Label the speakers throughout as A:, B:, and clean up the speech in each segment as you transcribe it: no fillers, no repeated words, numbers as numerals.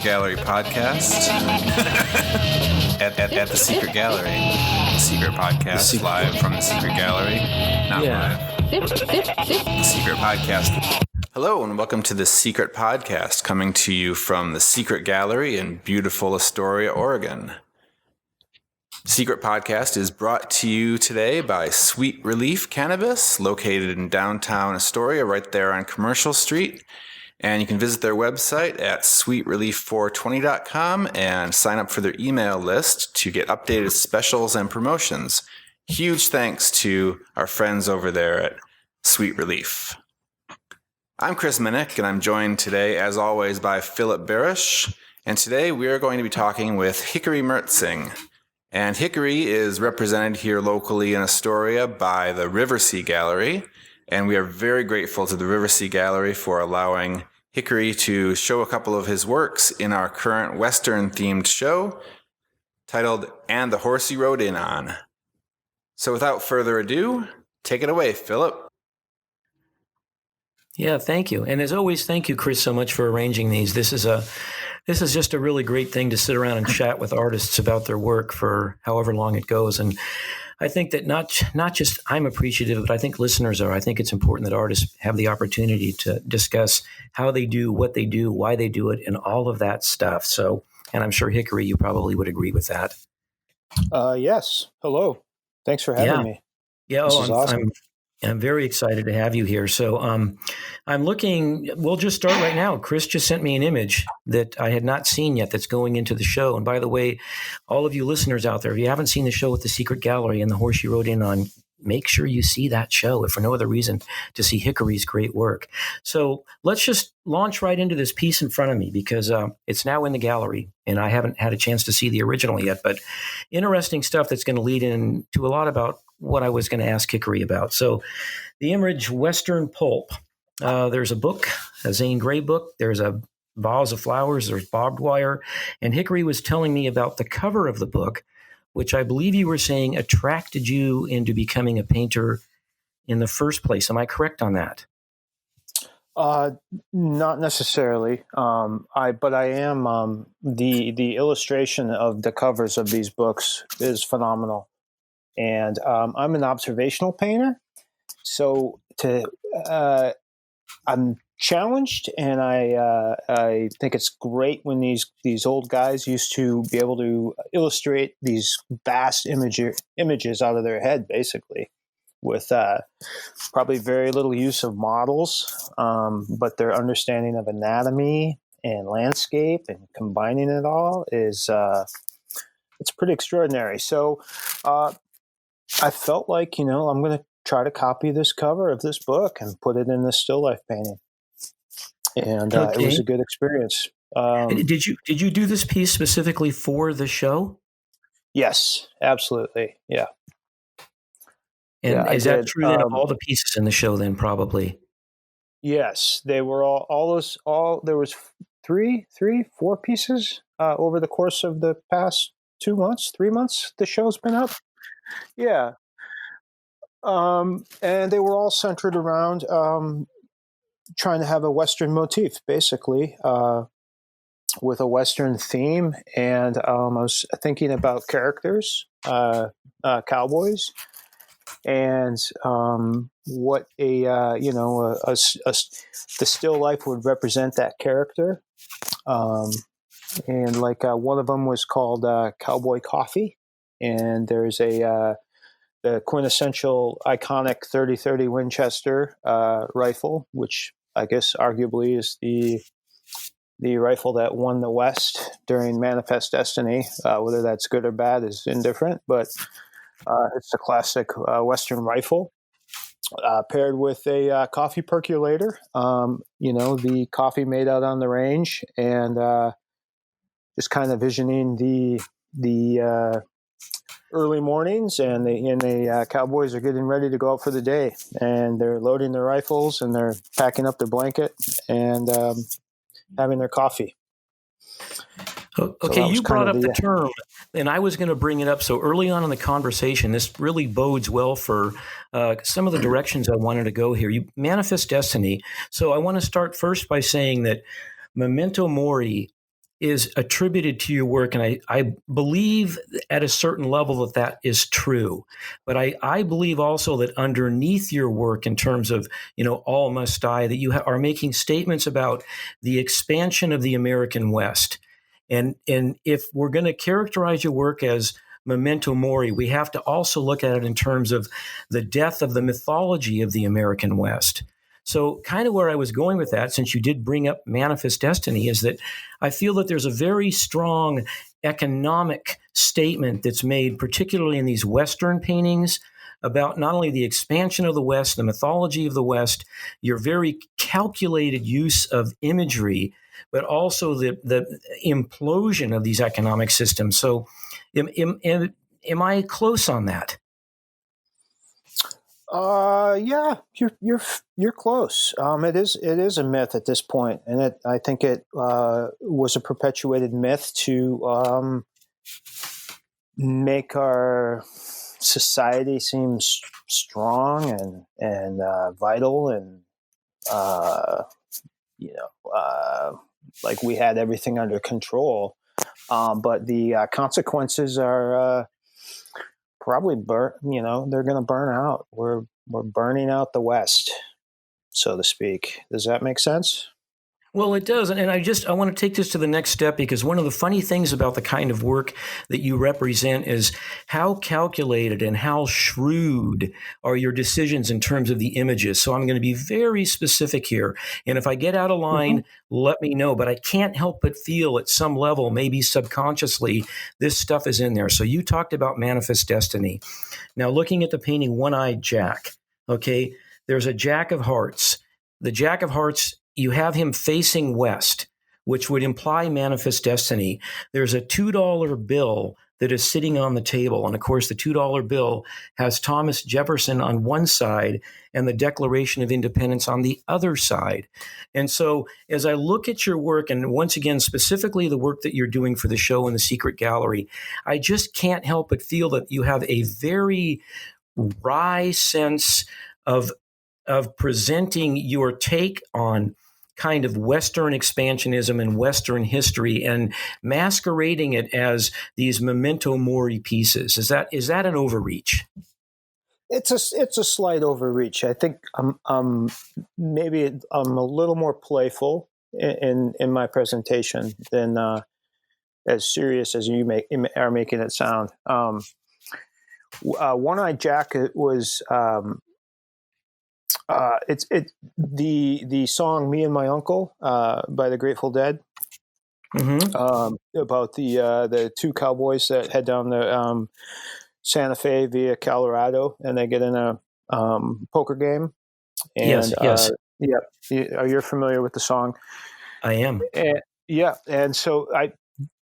A: Gallery podcast at the Secret Gallery. The Secret Podcast, live from the Secret Gallery. Not live. The Secret Podcast. Hello and welcome to the Secret Podcast, coming to you from the Secret Gallery in beautiful Astoria, Oregon. Secret Podcast is brought to you today by Sweet Relief Cannabis, located in downtown Astoria, right there on Commercial Street. And you can visit their website at sweetrelief420.com and sign up for their email list to get updated specials and promotions. Huge thanks to our friends over there at Sweet Relief. I'm Chris Minnick, and I'm joined today, as always, by Philip Barish. And today we are going to be talking with Hickory Mertsching. And Hickory is represented here locally in Astoria by the Riversea Gallery. And we are very grateful to the Riversea Gallery for allowing Hickory to show a couple of his works in our current Western-themed show titled And the Horse You Rode In On. So without further ado, take it away, Philip.
B: Yeah, thank you. And as always, thank you, Chris, so much for arranging these. This is just a really great thing to sit around and chat with artists about their work for however long it goes. And I think that not just I'm appreciative, but I think listeners are. I think it's important that artists have the opportunity to discuss how they do, what they do, why they do it, and all of that stuff. So, and I'm sure, Hickory, you probably would agree with that.
C: Yes. Hello. Thanks for having me.
B: Yeah.
C: This is awesome.
B: I'm very excited to have you here. So I'm looking, we'll just start right now. Chris just sent me an image that I had not seen yet that's going into the show. And by the way, all of you listeners out there, if you haven't seen the show with the Secret Gallery and the Horse You Rode In On, make sure you see that show, if for no other reason, to see Hickory's great work. So let's just launch right into this piece in front of me because it's now in the gallery and I haven't had a chance to see the original yet, but interesting stuff that's going to lead into a lot about what I was going to ask Hickory about. So the image Western Pulp, there's a book, a Zane Grey book, there's a vase of flowers, there's barbed wire, and Hickory was telling me about the cover of the book, which I believe you were saying attracted you into becoming a painter in the first place. Am I correct on that?
C: Not necessarily. But I am, the illustration of the covers of these books is phenomenal. And I'm an observational painter, so I'm challenged, and I think it's great when these old guys used to be able to illustrate these vast images out of their head, basically, with probably very little use of models, but their understanding of anatomy and landscape and combining it all is it's pretty extraordinary. So I felt like, I'm going to try to copy this cover of this book and put it in this still life painting. And it was a good experience.
B: Did you do this piece specifically for the show?
C: Yes, absolutely. Yeah.
B: And is that true then of all the pieces in the show then probably?
C: Yes, they were all there was 3, 4 pieces over the course of the past 2 months, 3 months. The show's been up. Yeah. And they were all centered around trying to have a Western motif, basically, with a Western theme. And I was thinking about characters, cowboys, and what the still life would represent that character. And like one of them was called Cowboy Coffee. And there's the quintessential iconic 30-30 Winchester rifle, which I guess arguably is the rifle that won the West during Manifest Destiny. Whether that's good or bad is indifferent, but it's a classic Western rifle paired with a coffee percolator. The coffee made out on the range, and just kind of visioning the early mornings, and the cowboys are getting ready to go out for the day, and they're loading their rifles, and they're packing up their blanket, and having their coffee.
B: Okay, so you brought up the term, and I was going to bring it up. So early on in the conversation, this really bodes well for some of the directions I wanted to go here. You manifest destiny. So I want to start first by saying that memento mori is attributed to your work, and I believe at a certain level that is true. But I believe also that underneath your work, in terms of, All Must Die, that you are making statements about the expansion of the American West. And if we're going to characterize your work as memento mori, we have to also look at it in terms of the death of the mythology of the American West. So kind of where I was going with that, since you did bring up Manifest Destiny, is that I feel that there's a very strong economic statement that's made, particularly in these Western paintings, about not only the expansion of the West, the mythology of the West, your very calculated use of imagery, but also the implosion of these economic systems. So am I close on that?
C: Yeah, you're close. It is a myth at this point, and I think it was a perpetuated myth to make our society seem strong and vital, and like we had everything under control. But the consequences are probably they're going to burn out. We're burning out the West, so to speak. Does that make sense?
B: Well, it does. And I want to take this to the next step, because one of the funny things about the kind of work that you represent is how calculated and how shrewd are your decisions in terms of the images. So I'm going to be very specific here. And if I get out of line, let me know. But I can't help but feel at some level, maybe subconsciously, this stuff is in there. So you talked about Manifest Destiny. Now, looking at the painting One-Eyed Jack, okay, there's a Jack of Hearts. The Jack of Hearts, you have him facing west, which would imply Manifest Destiny. There's a $2 bill that is sitting on the table. And of course, the $2 bill has Thomas Jefferson on one side and the Declaration of Independence on the other side. And so as I look at your work, and once again, specifically the work that you're doing for the show in the Secret Gallery, I just can't help but feel that you have a very wry sense of presenting your take on kind of Western expansionism and Western history, and masquerading it as these memento mori pieces. Is that an overreach?
C: It's a slight overreach. I think maybe I'm a little more playful in my presentation than as serious as you are making it sound. One-Eyed Jack was it's the song "Me and My Uncle" by the Grateful Dead, about the two cowboys that head down the Santa Fe via Colorado, and they get in a poker game. And
B: Yes.
C: yeah, you're familiar with the song.
B: I am.
C: And so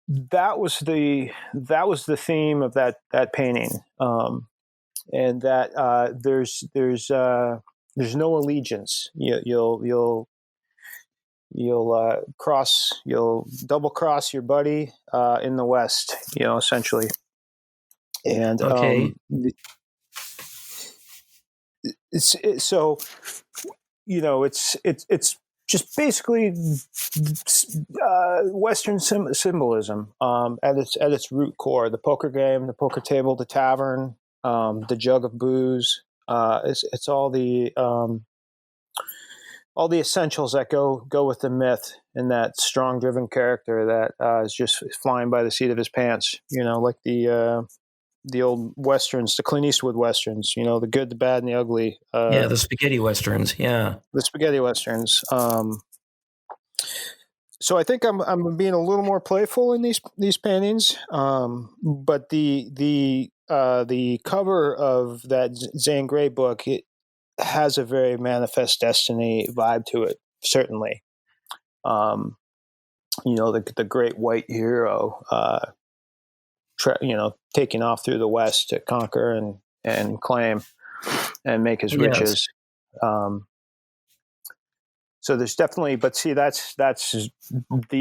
C: that was the theme of that painting, and that there's no allegiance. You'll double cross your buddy in the West, essentially. And
B: Okay.
C: it's just basically Western symbolism at its root core. The poker game, the poker table, the tavern, the jug of booze. It's all the essentials that go with the myth, and that strong driven character that is just flying by the seat of his pants. Like the old westerns, the Clint Eastwood westerns. The good, the bad, and the ugly.
B: The spaghetti westerns. Yeah,
C: the spaghetti westerns. So I think I'm being a little more playful in these paintings. But the cover of that Zane Grey book, it has a very Manifest Destiny vibe to it, certainly. The great white hero, taking off through the West to conquer and claim and make his riches. So there's definitely, but see, that's the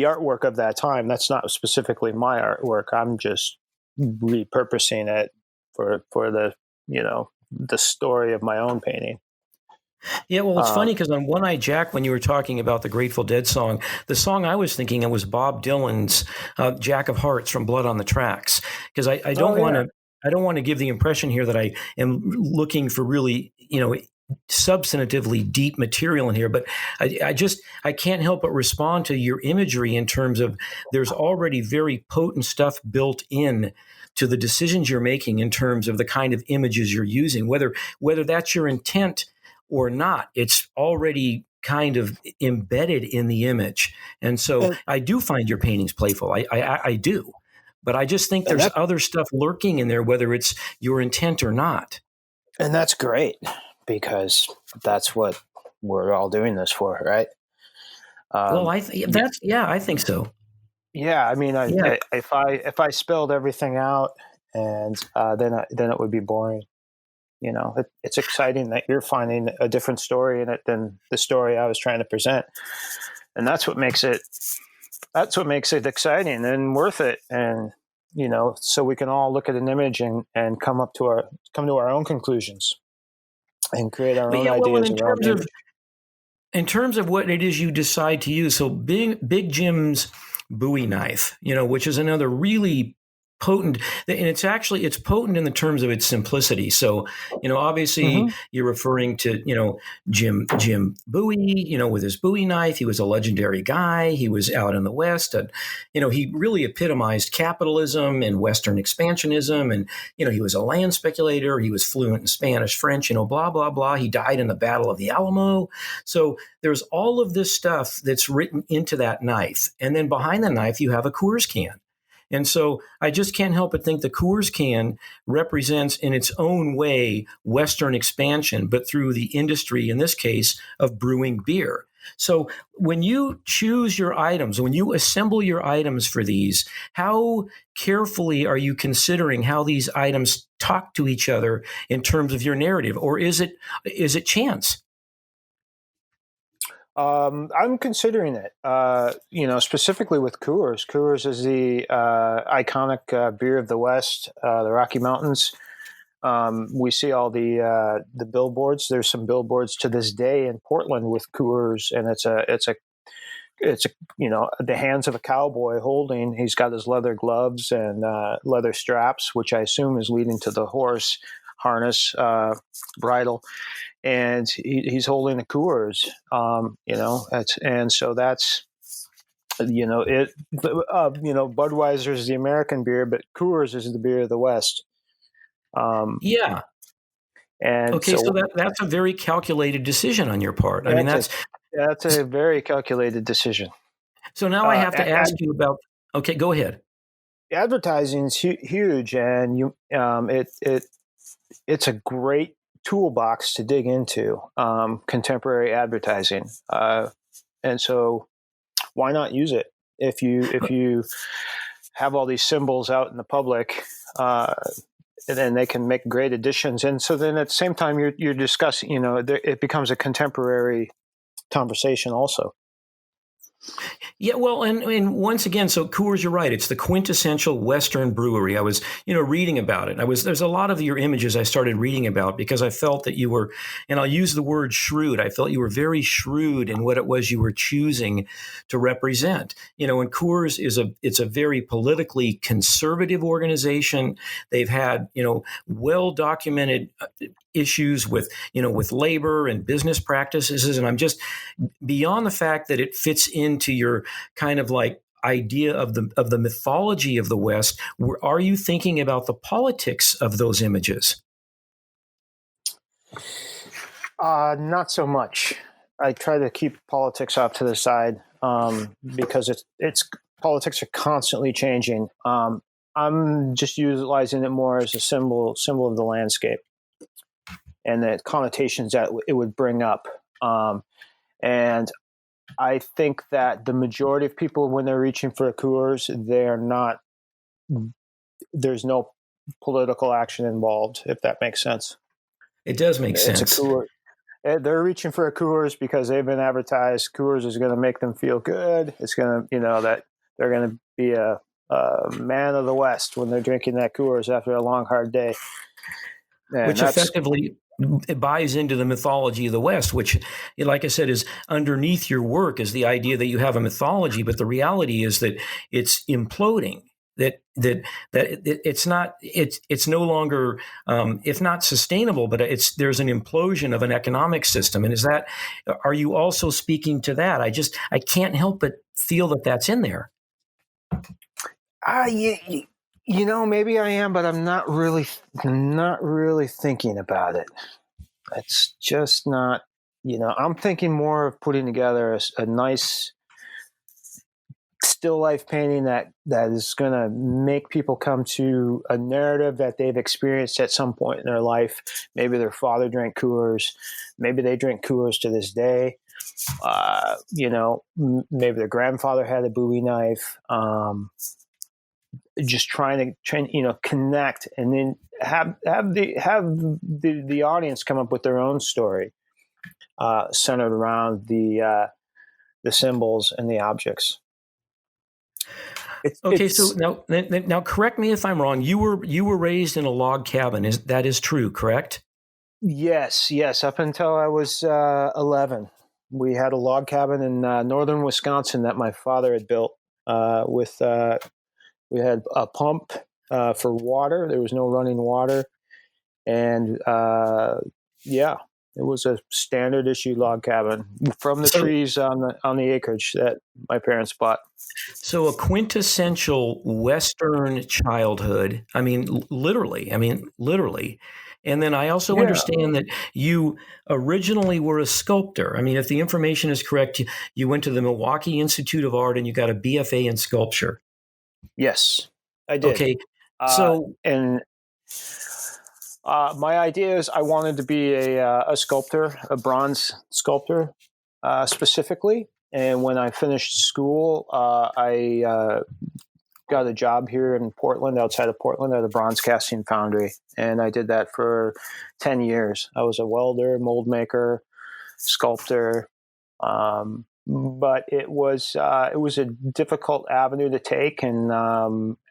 C: artwork of that time. That's not specifically my artwork. I'm just repurposing it for the the story of my own painting.
B: Yeah, well, it's
C: Um,
B: funny because on One Eye Jack, when you were talking about the Grateful Dead song, the song I was thinking of was Bob Dylan's "Jack of Hearts" from Blood on the Tracks. Because I
C: oh
B: don't want
C: yeah,
B: to give the impression here that I am looking for really substantively deep material in here, but I can't help but respond to your imagery in terms of there's already very potent stuff built in to the decisions you're making in terms of the kind of images you're using, whether that's your intent or not. It's already kind of embedded in the image. And so
C: and,
B: I do find your paintings playful. I do. But I just think
C: and
B: there's
C: that
B: other stuff lurking in there, whether it's your intent or not.
C: and that's great because that's what we're all doing this for, right?
B: Well,
C: Um,
B: I think so.
C: yeah, I mean,
B: Yeah.
C: if I spelled everything out, and then it would be boring. It's exciting that you're finding a different story in it than the story I was trying to present, and that's what makes it exciting and worth it. And so we can all look at an image and come to our own conclusions and create our
B: But
C: own
B: yeah, well, and
C: ideas around the image.
B: in terms of what it is you decide to use, so Big Jim's Bowie knife, which is another really potent, and it's potent in the terms of its simplicity. So, obviously
C: Mm-hmm.
B: you're referring to, Jim Bowie, with his Bowie knife. He was a legendary guy. He was out in the West, and he really epitomized capitalism and Western expansionism. And he was a land speculator. He was fluent in Spanish, French, blah blah blah. He died in the Battle of the Alamo. So there's all of this stuff that's written into that knife. And then behind the knife, you have a Coors can. And so I just can't help but think the Coors can represents in its own way Western expansion, but through the industry, in this case, of brewing beer. So when you choose your items, when you assemble your items for these, how carefully are you considering how these items talk to each other in terms of your narrative? Or is it chance?
C: I'm considering it. Specifically with Coors. Coors is the iconic beer of the West, the Rocky Mountains. We see all the billboards. There's some billboards to this day in Portland with Coors, and it's a the hands of a cowboy holding. He's got his leather gloves and leather straps, which I assume is leading to the horse harness, bridle, and he's holding a Coors. And so that's it. Budweiser is the American beer, but Coors is the beer of the West. Um,
B: Yeah.
C: and
B: Okay, so
C: so
B: that's a very calculated decision on your part. I mean,
C: that's a very calculated decision.
B: so now I
C: Uh,
B: have to ask you about. Okay, go ahead.
C: Advertising is huge, and it's a great toolbox to dig into, contemporary advertising, and so why not use it if you have all these symbols out in the public, and then they can make great additions. And so then at the same time you're discussing, it becomes a contemporary conversation also.
B: Yeah, well, and once again, so Coors, you're right. It's the quintessential Western brewery. I was, reading about it. There's a lot of your images I started reading about because I felt that you were, and I'll use the word shrewd. I felt you were very shrewd in what it was you were choosing to represent. And Coors it's a very politically conservative organization. They've had, well documented issues with labor and business practices, and I'm just beyond the fact that it fits into your kind of like idea of the mythology of the West. Are you thinking about the politics of those images?
C: Not so much. I try to keep politics off to the side, because it's politics are constantly changing. I'm just utilizing it more as a symbol of the landscape and the connotations that it would bring up. And I think that the majority of people, when they're reaching for a Coors, they're not. There's no political action involved, if that makes sense.
B: It does make
C: It's a
B: sense.
C: Coors. They're reaching for a Coors because they've been advertised. Coors is going to make them feel good. It's going to, that they're going to be a man of the West when they're drinking that Coors after a long, hard day. And
B: Which
C: that's
B: effectively it buys into the mythology of the West, which, like I said, is underneath your work is the idea that you have a mythology, but the reality is that it's imploding. It's not it's no longer if not sustainable, but there's an implosion of an economic system. And are you also speaking to that? I can't help but feel that that's in there.
C: Maybe I am, but I'm not really thinking about it. It's just not, I'm thinking more of putting together a nice still life painting that is going to make people come to a narrative that they've experienced at some point in their life. Maybe their father drank Coors. Maybe they drink Coors to this day. Maybe their grandfather had a Bowie knife. Just trying to connect, and then have the audience come up with their own story centered around the symbols and the objects.
B: So now correct me if I'm wrong. You were raised in a log cabin. That is true, correct?
C: Yes. Up until I was 11, we had a log cabin in northern Wisconsin that my father had built with. We had a pump for water. There was no running water. And it was a standard issue log cabin from the trees on the acreage that my parents bought.
B: So a quintessential Western childhood. I mean, literally. And then I also understand that you originally were a sculptor. I mean, if the information is correct, you went to the Milwaukee Institute of Art and you got a BFA in sculpture.
C: Yes, I did.
B: Okay.
C: My idea is I wanted to be a sculptor, a bronze sculptor specifically. And when I finished school, I got a job here in Portland, outside of Portland, at a bronze casting foundry. And I did that for 10 years. I was a welder, mold maker, sculptor. But it was a difficult avenue to take, and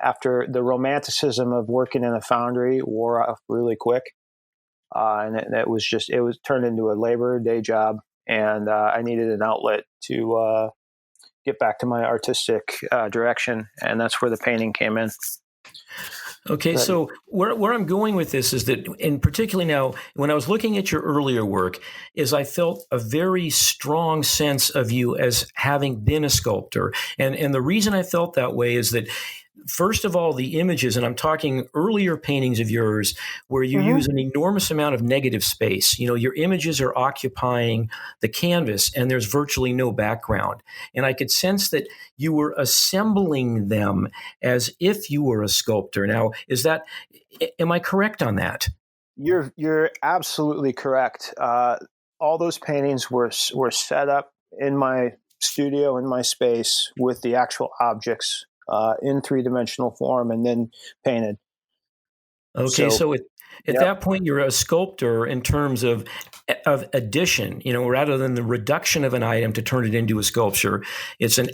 C: after the romanticism of working in a foundry wore off really quick, and it was turned into a labor day job, and I needed an outlet to get back to my artistic direction, and that's where the painting came in.
B: Okay, so where I'm going with this is that, and particularly now, when I was looking at your earlier work, is I felt a very strong sense of you as having been a sculptor. And the reason I felt that way is that, first of all, the images, and I'm talking earlier paintings of yours, where you use an enormous amount of negative space. Your images are occupying the canvas and there's virtually no background. And I could sense that you were assembling them as if you were a sculptor. Now, am I correct on that?
C: You're absolutely correct. All those paintings were set up in my studio, in my space, with the actual objects in three-dimensional form, and then painted.
B: Okay, so at that point, you're a sculptor in terms of addition. Rather than the reduction of an item to turn it into a sculpture, it's an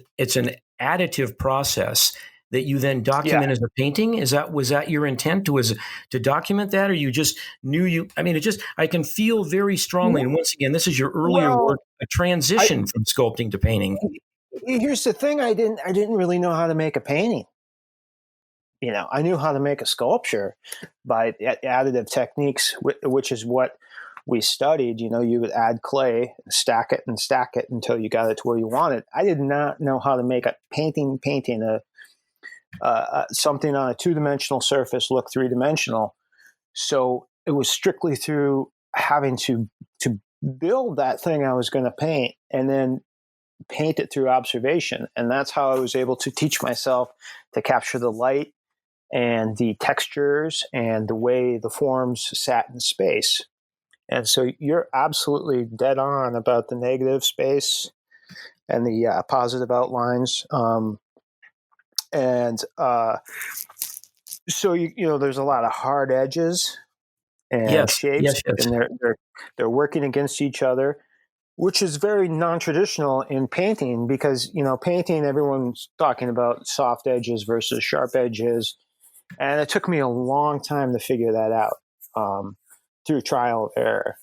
B: additive process that you then document as a painting. Was that your intent to document that, or you just knew you? I mean, I can feel very strongly. And once again, this is your earlier work, a transition from sculpting to painting.
C: Here's the thing: I didn't really know how to make a painting. I knew how to make a sculpture by additive techniques, which is what we studied. You would add clay, stack it until you got it to where you want it. I did not know how to make a painting something on a two-dimensional surface look three-dimensional. So it was strictly through having to build that thing I was going to paint, and then paint it through observation. And that's how I was able to teach myself to capture the light and the textures and the way the forms sat in space. And so you're absolutely dead on about the negative space and the positive outlines. So there's a lot of hard edges and shapes, and they're working against each other, which is very non-traditional in painting, because painting, everyone's talking about soft edges versus sharp edges, and it took me a long time to figure that out. through trial and error.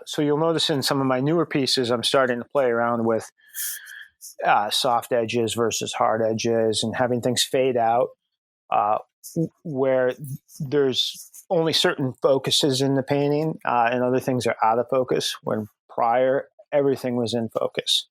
C: So you'll notice in some of my newer pieces, I'm starting to play around with soft edges versus hard edges and having things fade out where there's only certain focuses in the painting and other things are out of focus, when prior everything was in focus.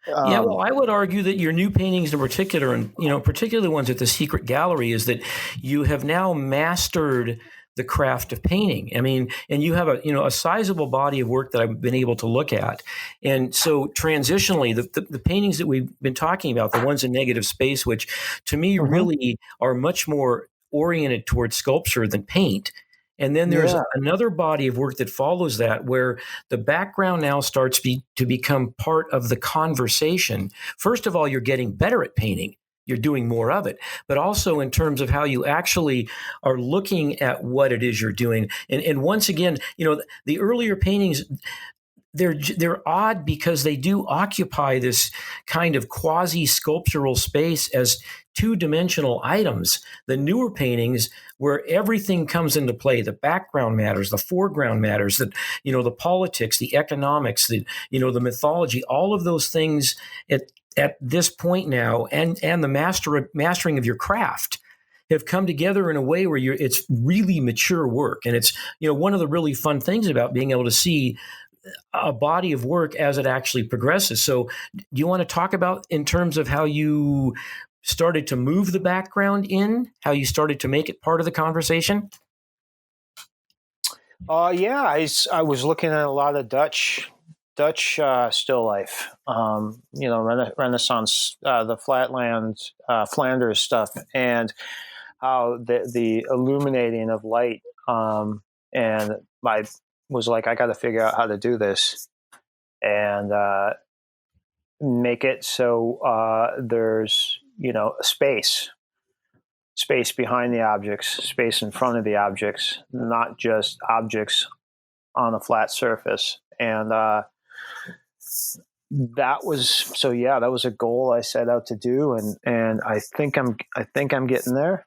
B: Yeah, well, I would argue that your new paintings in particular, and particularly ones at the Secret Gallery, is that you have now mastered the craft of painting. I mean, and you have a sizable body of work that I've been able to look at. And so transitionally, the paintings that we've been talking about, the ones in negative space, which to me really are much more oriented towards sculpture than paint. And then there's another body of work that follows that, where the background now starts to become part of the conversation. First of all, you're getting better at painting. You're doing more of it, but also in terms of how you actually are looking at what it is you're doing. And once again, the earlier paintings, they're odd because they do occupy this kind of quasi-sculptural space as two-dimensional items. The newer paintings, where everything comes into play, the background matters, the foreground matters, the politics, the economics, the mythology, all of those things at this point now, and the mastering of your craft have come together in a way where it's really mature work. And it's, one of the really fun things about being able to see a body of work as it actually progresses. So do you want to talk about in terms of how you started to move the background in, how you started to make it part of the conversation?
C: I was looking at a lot of Dutch still life, Renaissance, the Flatlands, Flanders stuff, and how the illuminating of light. And I was like, I got to figure out how to do this and make it so there's a space behind the objects, space in front of the objects, not just objects on a flat surface. And that was a goal I set out to do, and I think I'm getting there.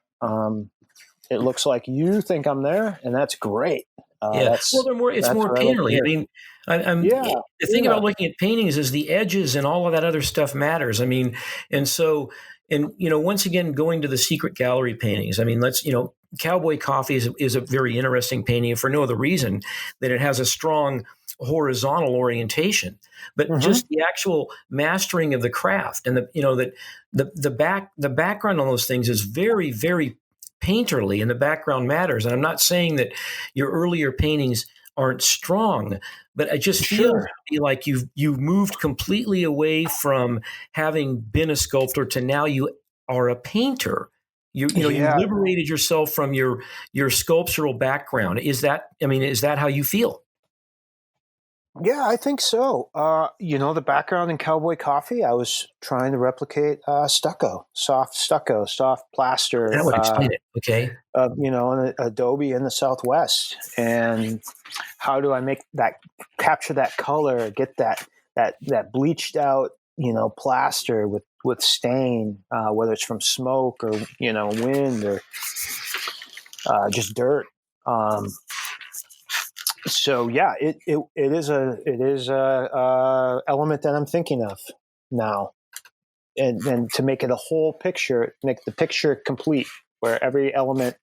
C: It looks like you think I'm there, and that's great.
B: It's more painterly. I mean, the thing about looking at paintings is the edges and all of that other stuff matters. I mean, and so, once again, going to the Secret Gallery paintings, I mean, Cowboy Coffee is a very interesting painting for no other reason than it has a strong horizontal orientation, but just the actual mastering of the craft and the background on those things is very, very painterly, and the background matters. And I'm not saying that your earlier paintings aren't strong, but I just feel like you've moved completely away from having been a sculptor to now you are a painter. You liberated yourself from your sculptural background. Is that how you feel?
C: Yeah, I think so. The background in Cowboy Coffee, I was trying to replicate soft plaster.
B: That would explain it. Okay.
C: An Adobe in the Southwest. And how do I capture that color, get that bleached out, plaster with stain, whether it's from smoke or, wind or just dirt. So yeah, it is a element that I'm thinking of now, and to make it a whole picture, make the picture complete, where every element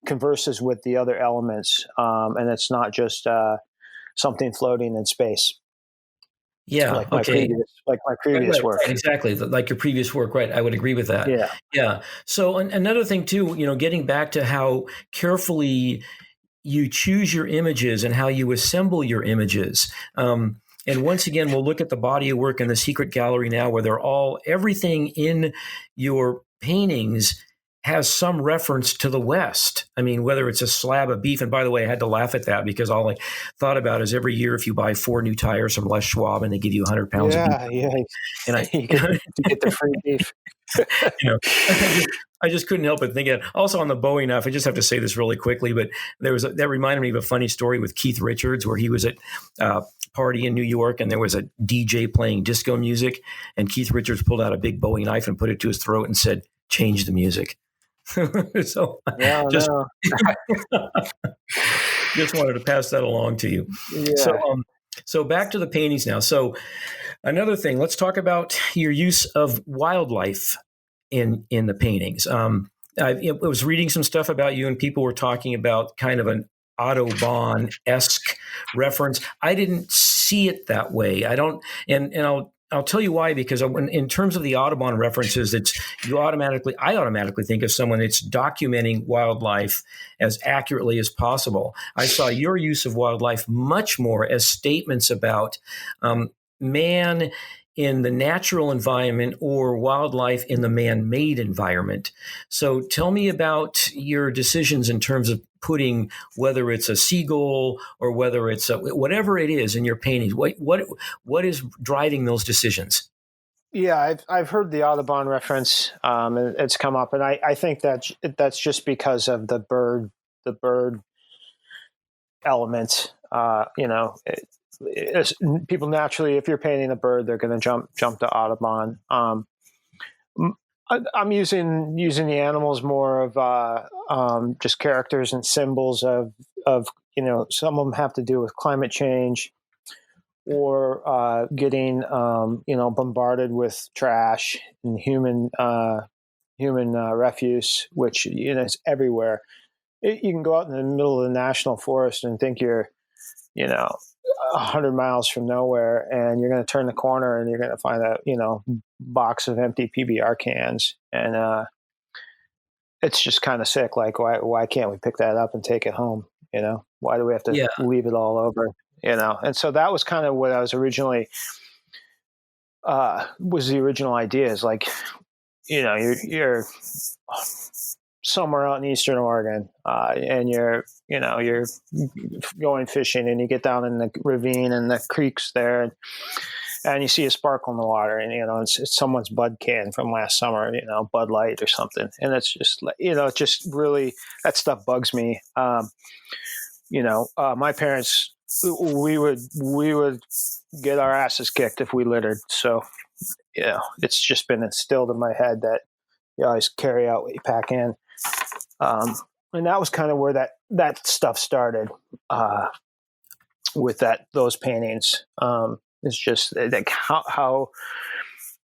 C: converses with the other elements, and it's not just something floating in space.
B: Yeah,
C: like my previous work.
B: Right, exactly, like your previous work. Right, I would agree with that. Yeah. So another thing too, getting back to how carefully you choose your images and how you assemble your images. And once again, we'll look at the body of work in the Secret Gallery now, where everything in your paintings has some reference to the West. I mean, whether it's a slab of beef, and by the way, I had to laugh at that because all I thought about is every year if you buy 4 new tires from Les Schwab and they give you 100 pounds of beef.
C: Yeah,
B: and
C: you get the free beef.
B: I just couldn't help but think of it. Also on the Bowie enough, I just have to say this really quickly, but that reminded me of a funny story with Keith Richards, where he was at a party in New York and there was a DJ playing disco music, and Keith Richards pulled out a big Bowie knife and put it to his throat and said, "Change the music." So
C: Yeah,
B: just
C: no.
B: just wanted to pass that along to you. So
C: Yeah.
B: so back to the paintings now. So another thing, let's talk about your use of wildlife in the paintings. I was reading some stuff about you, and people were talking about kind of an Audubon-esque reference. I didn't see it that way. I don't, and I'll tell you why. Because in terms of the Audubon references, I automatically think of someone that's documenting wildlife as accurately as possible. I saw your use of wildlife much more as statements about man in the natural environment or wildlife in the man-made environment. So tell me about your decisions in terms of putting, whether it's a seagull or whether it's whatever it is in your paintings. What is driving those decisions?
C: Yeah, I've heard the Audubon reference. It's come up, and I think that's just because of the bird element. People naturally, if you're painting a bird, they're going to jump to Audubon. I'm using the animals more of just characters and symbols of some of them have to do with climate change or getting bombarded with trash and human refuse, which is everywhere. You can go out in the middle of the national forest and think you're 100 miles from nowhere, and you're going to turn the corner and you're going to find a box of empty PBR cans, and it's just kind of sick. Like, why can't we pick that up and take it home? Why do we have to
B: Yeah.
C: leave it all over? And so that was kind of what I was originally was the original idea. Is like, you're somewhere out in Eastern Oregon, and you're going fishing, and you get down in the ravine and the creeks there, and you see a sparkle in the water, and it's someone's Bud can from last summer, Bud Light or something, and it's just it just really, that stuff bugs me. My parents, we would get our asses kicked if we littered, so it's just been instilled in my head that you always carry out what you pack in. And that was kind of where that stuff started with those paintings. It's just like how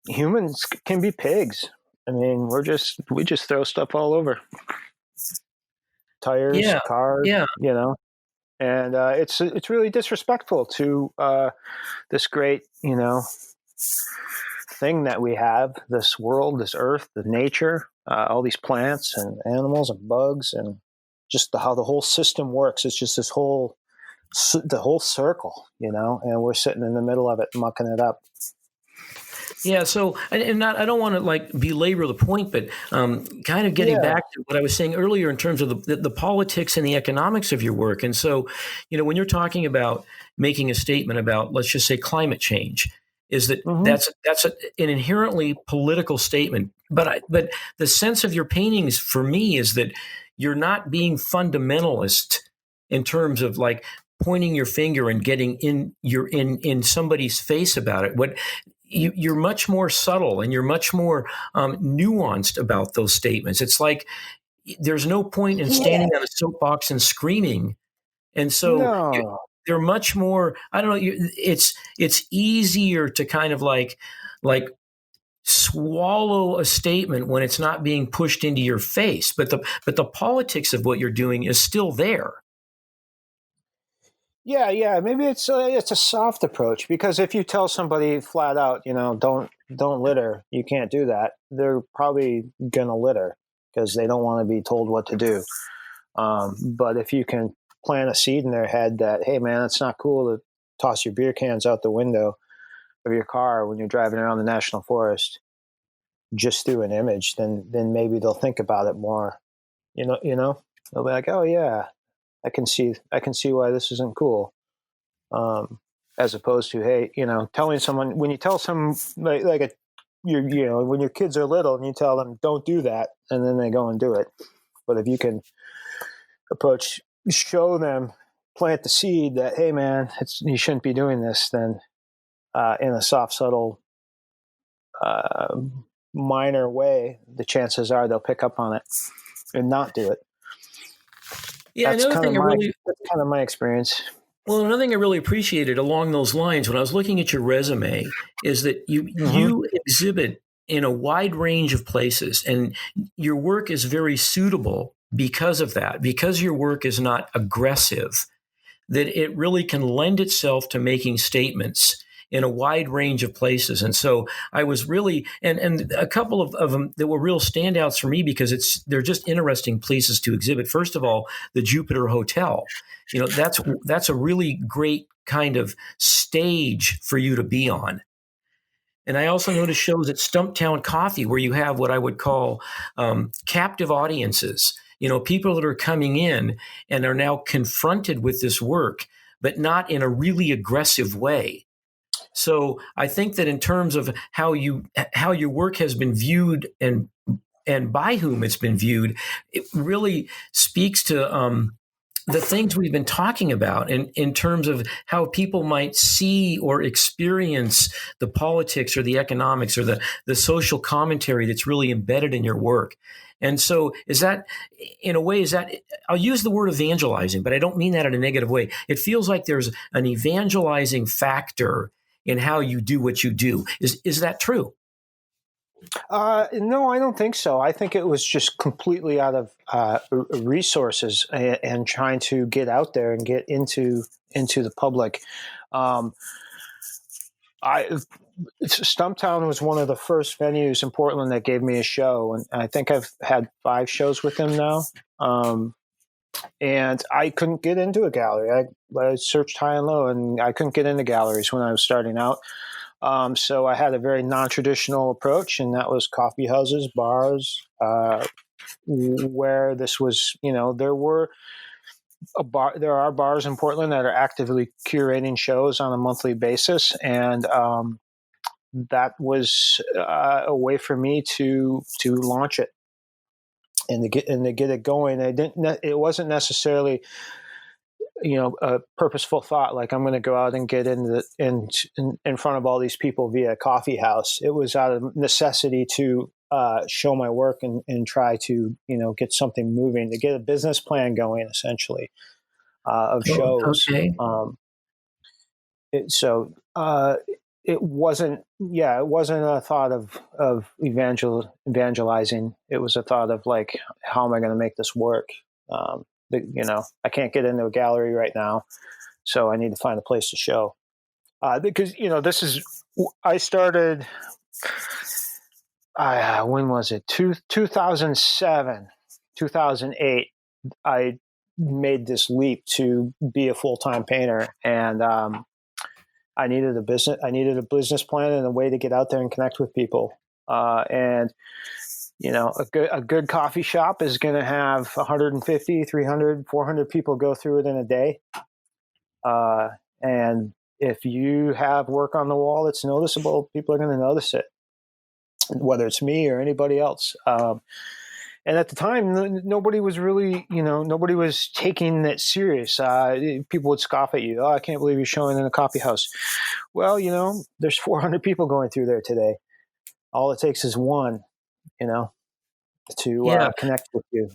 C: humans can be pigs. I mean, we just throw stuff all over, tires,
B: Yeah.
C: cars,
B: Yeah.
C: and it's really disrespectful to this great thing that we have, this world, this earth, the nature, all these plants and animals and bugs, and just how the whole system works. It's just the whole circle, and we're sitting in the middle of it, mucking it up.
B: Yeah. So, I don't want to belabor the point, but kind of getting back to what I was saying earlier in terms of the politics and the economics of your work. And so, when you're talking about making a statement about, let's just say, climate change, is that that's an inherently political statement. But the sense of your paintings for me is that you're not being fundamentalist in terms of pointing your finger and getting in somebody's face about it. You're much more subtle, and you're much more nuanced about those statements. It's like there's no point in standing on a soapbox and screaming. And so
C: No.
B: they're much more, I don't know, it's easier to kind of like swallow a statement when it's not being pushed into your face. But the politics of what you're doing is still there.
C: Yeah. Maybe it's a soft approach, because if you tell somebody flat out, don't litter, you can't do that, they're probably gonna litter because they don't want to be told what to do. But if you can plant a seed in their head that, hey man, it's not cool to toss your beer cans out the window of your car when you're driving around the national forest, just through an image, then maybe they'll think about it more. They'll be like, oh yeah, I can see why this isn't cool. As opposed to, hey, telling someone, when you tell some when your kids are little and you tell them don't do that, and then they go and do it. But if you can show them, plant the seed that, hey man, you shouldn't be doing this, then in a soft, subtle, minor way, the chances are they'll pick up on it. and not do it.
B: Yeah,
C: That's kind of my experience.
B: Well, another thing I really appreciated along those lines when I was looking at your resume is that
C: Mm-hmm.
B: you exhibit in a wide range of places, and your work is very suitable because of that, because your work is not aggressive, that it really can lend itself to making statements in a wide range of places. And so I was really, and a couple of them that were real standouts for me because they're just interesting places to exhibit. First of all, the Jupiter Hotel, that's a really great kind of stage for you to be on. And I also noticed shows at Stumptown Coffee where you have what I would call captive audiences. People that are coming in and are now confronted with this work, but not in a really aggressive way. So I think that in terms of how your work has been viewed and by whom it's been viewed, it really speaks to the things we've been talking about in terms of how people might see or experience the politics or the economics or the social commentary that's really embedded in your work. And so is that, in a way, I'll use the word evangelizing, but I don't mean that in a negative way. It feels like there's an evangelizing factor in how you do what you do. Is that true?
C: No, I don't think so. I think it was just completely out of resources and trying to get out there and get into the public. Um, Stumptown was one of the first venues in Portland that gave me a show, and I think I've had 5 shows with them now. And I couldn't get into a gallery. I searched high and low, and I couldn't get into galleries when I was starting out. So I had a very non-traditional approach, and that was coffee houses, bars, where this was, there are bars in Portland that are actively curating shows on a monthly basis. And that was a way for me to launch it and to get it going. It wasn't necessarily a purposeful thought like I'm going to go out and get in front of all these people via a coffee house. It was out of necessity to show my work and try to get something moving, to get a business plan going, essentially, of shows.
B: Okay.
C: It wasn't a thought of evangelizing. It was a thought of like, how am I going to make this work? I can't get into a gallery right now, so I need to find a place to show. Because I started. When was it? 2007, 2008. I made this leap to be a full-time painter, and I needed a business plan and a way to get out there and connect with people. And a good coffee shop is going to have 150, 300, 400 people go through it in a day. And if you have work on the wall that's noticeable, people are going to notice it, whether it's me or anybody else. And at the time, nobody was really, nobody was taking it serious. People would scoff at you. Oh, I can't believe you're showing in a coffee house. Well, there's 400 people going through there today. All it takes is one, to connect with you.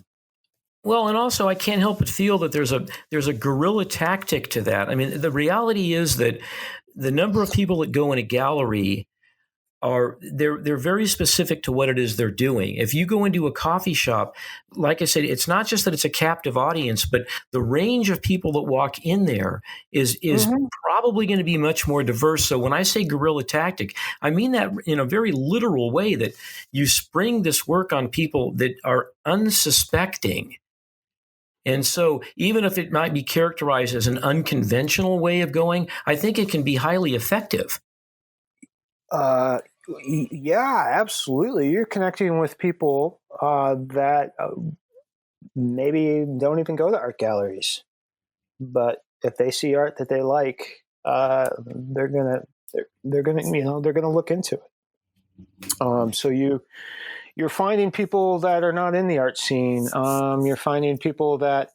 B: Well, and also I can't help but feel that there's a guerrilla tactic to that. I mean, the reality is that the number of people that go in a gallery they're very specific to what it is they're doing. If you go into a coffee shop, like I said, it's not just that it's a captive audience, but the range of people that walk in there is probably going to be much more diverse. So when I say guerrilla tactic, I mean that in a very literal way, that you spring this work on people that are unsuspecting. And so even if it might be characterized as an unconventional way of going, I think it can be highly effective.
C: Yeah, absolutely. You're connecting with people that maybe don't even go to art galleries, but if they see art that they like, they're gonna look into it. So you're finding people that are not in the art scene. You're finding people that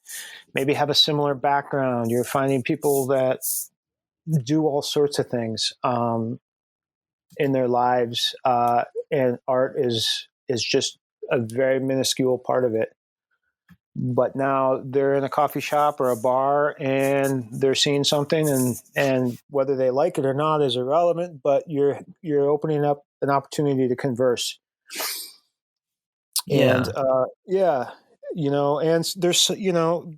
C: maybe have a similar background. You're finding people that do all sorts of things in their lives, and art is just a very minuscule part of it. but now they're in a coffee shop or a bar and they're seeing something, and whether they like it or not is irrelevant, but you're opening up an opportunity to converse.
B: Yeah.
C: And and there's,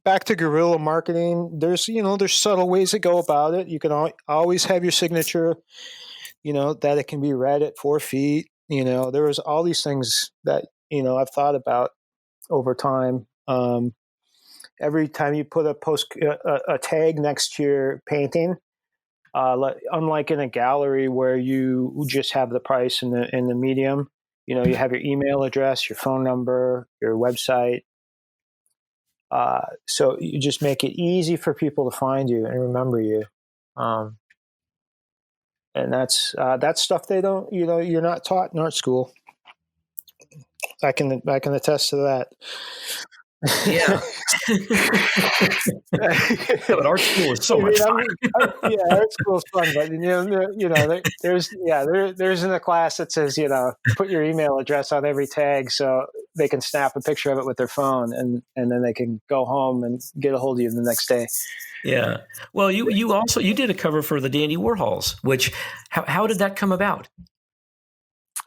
C: back to guerrilla marketing, there's subtle ways to go about it. You can always have your signature, that it can be read at 4 feet. There was all these things that, I've thought about over time. Every time you put a tag next to your painting, unlike in a gallery where you just have the price and the medium, you have your email address, your phone number, your website. So you just make it easy for people to find you and remember you. And that's stuff they don't, you're not taught in art school. I can attest to that.
B: Yeah. But art school is so much fun.
C: Art school is fun, but there's in a class that says, put your email address on every tag so they can snap a picture of it with their phone, and then they can go home and get a hold of you the next day.
B: Yeah. Well, you did a cover for the Dandy Warhols, which how did that come about?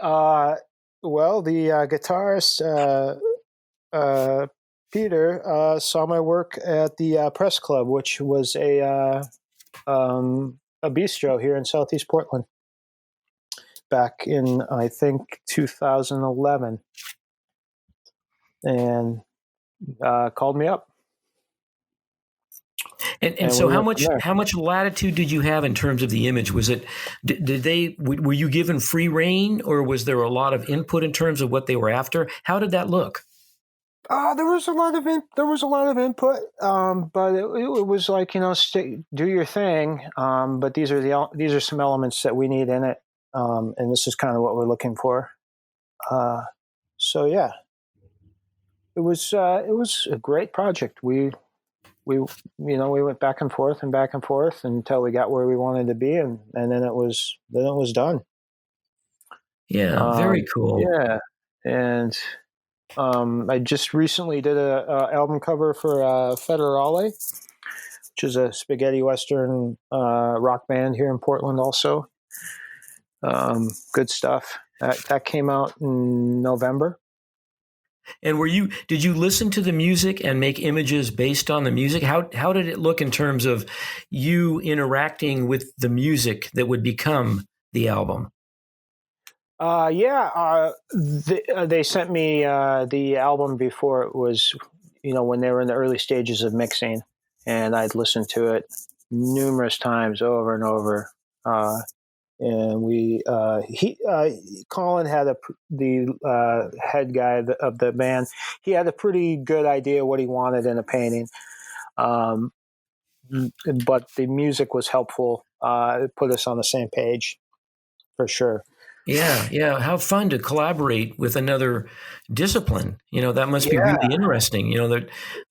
C: Well, the guitarist Peter saw my work at the Press Club, which was a bistro here in Southeast Portland back in, I think, 2011, and called me up.
B: And so how much latitude did you have in terms of the image? Was it, were you given free reign, or was there a lot of input in terms of what they were after? How did that look?
C: There was a lot of input, but it was like, do your thing. But these are some elements that we need in it, and this is kind of what we're looking for. So yeah, it was a great project. We went back and forth until we got where we wanted to be, and then it was done.
B: Yeah, very cool.
C: Yeah, and I just recently did a album cover for Federale, which is a spaghetti western rock band here in Portland. Also, good stuff. That came out in November.
B: And did you listen to the music and make images based on the music? How did it look in terms of you interacting with the music that would become the album?
C: They sent me the album before it was, when they were in the early stages of mixing, and I'd listened to it numerous times over and over. And Colin had the head guy of the band. He had a pretty good idea what he wanted in a painting. But the music was helpful. It put us on the same page for sure.
B: Yeah. How fun to collaborate with another discipline. That must be really interesting.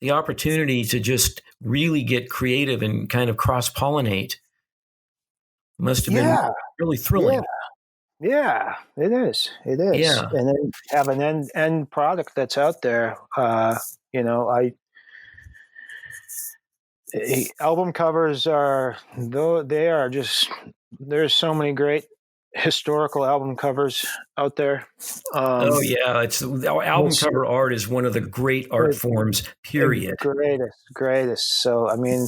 B: The opportunity to just really get creative and kind of cross-pollinate must have been really thrilling.
C: Yeah, it is.
B: Yeah.
C: And then have an end product that's out there. Album covers there's so many great historical album covers out there.
B: Album cover art is one of the great art forms, period.
C: Greatest. So, I mean,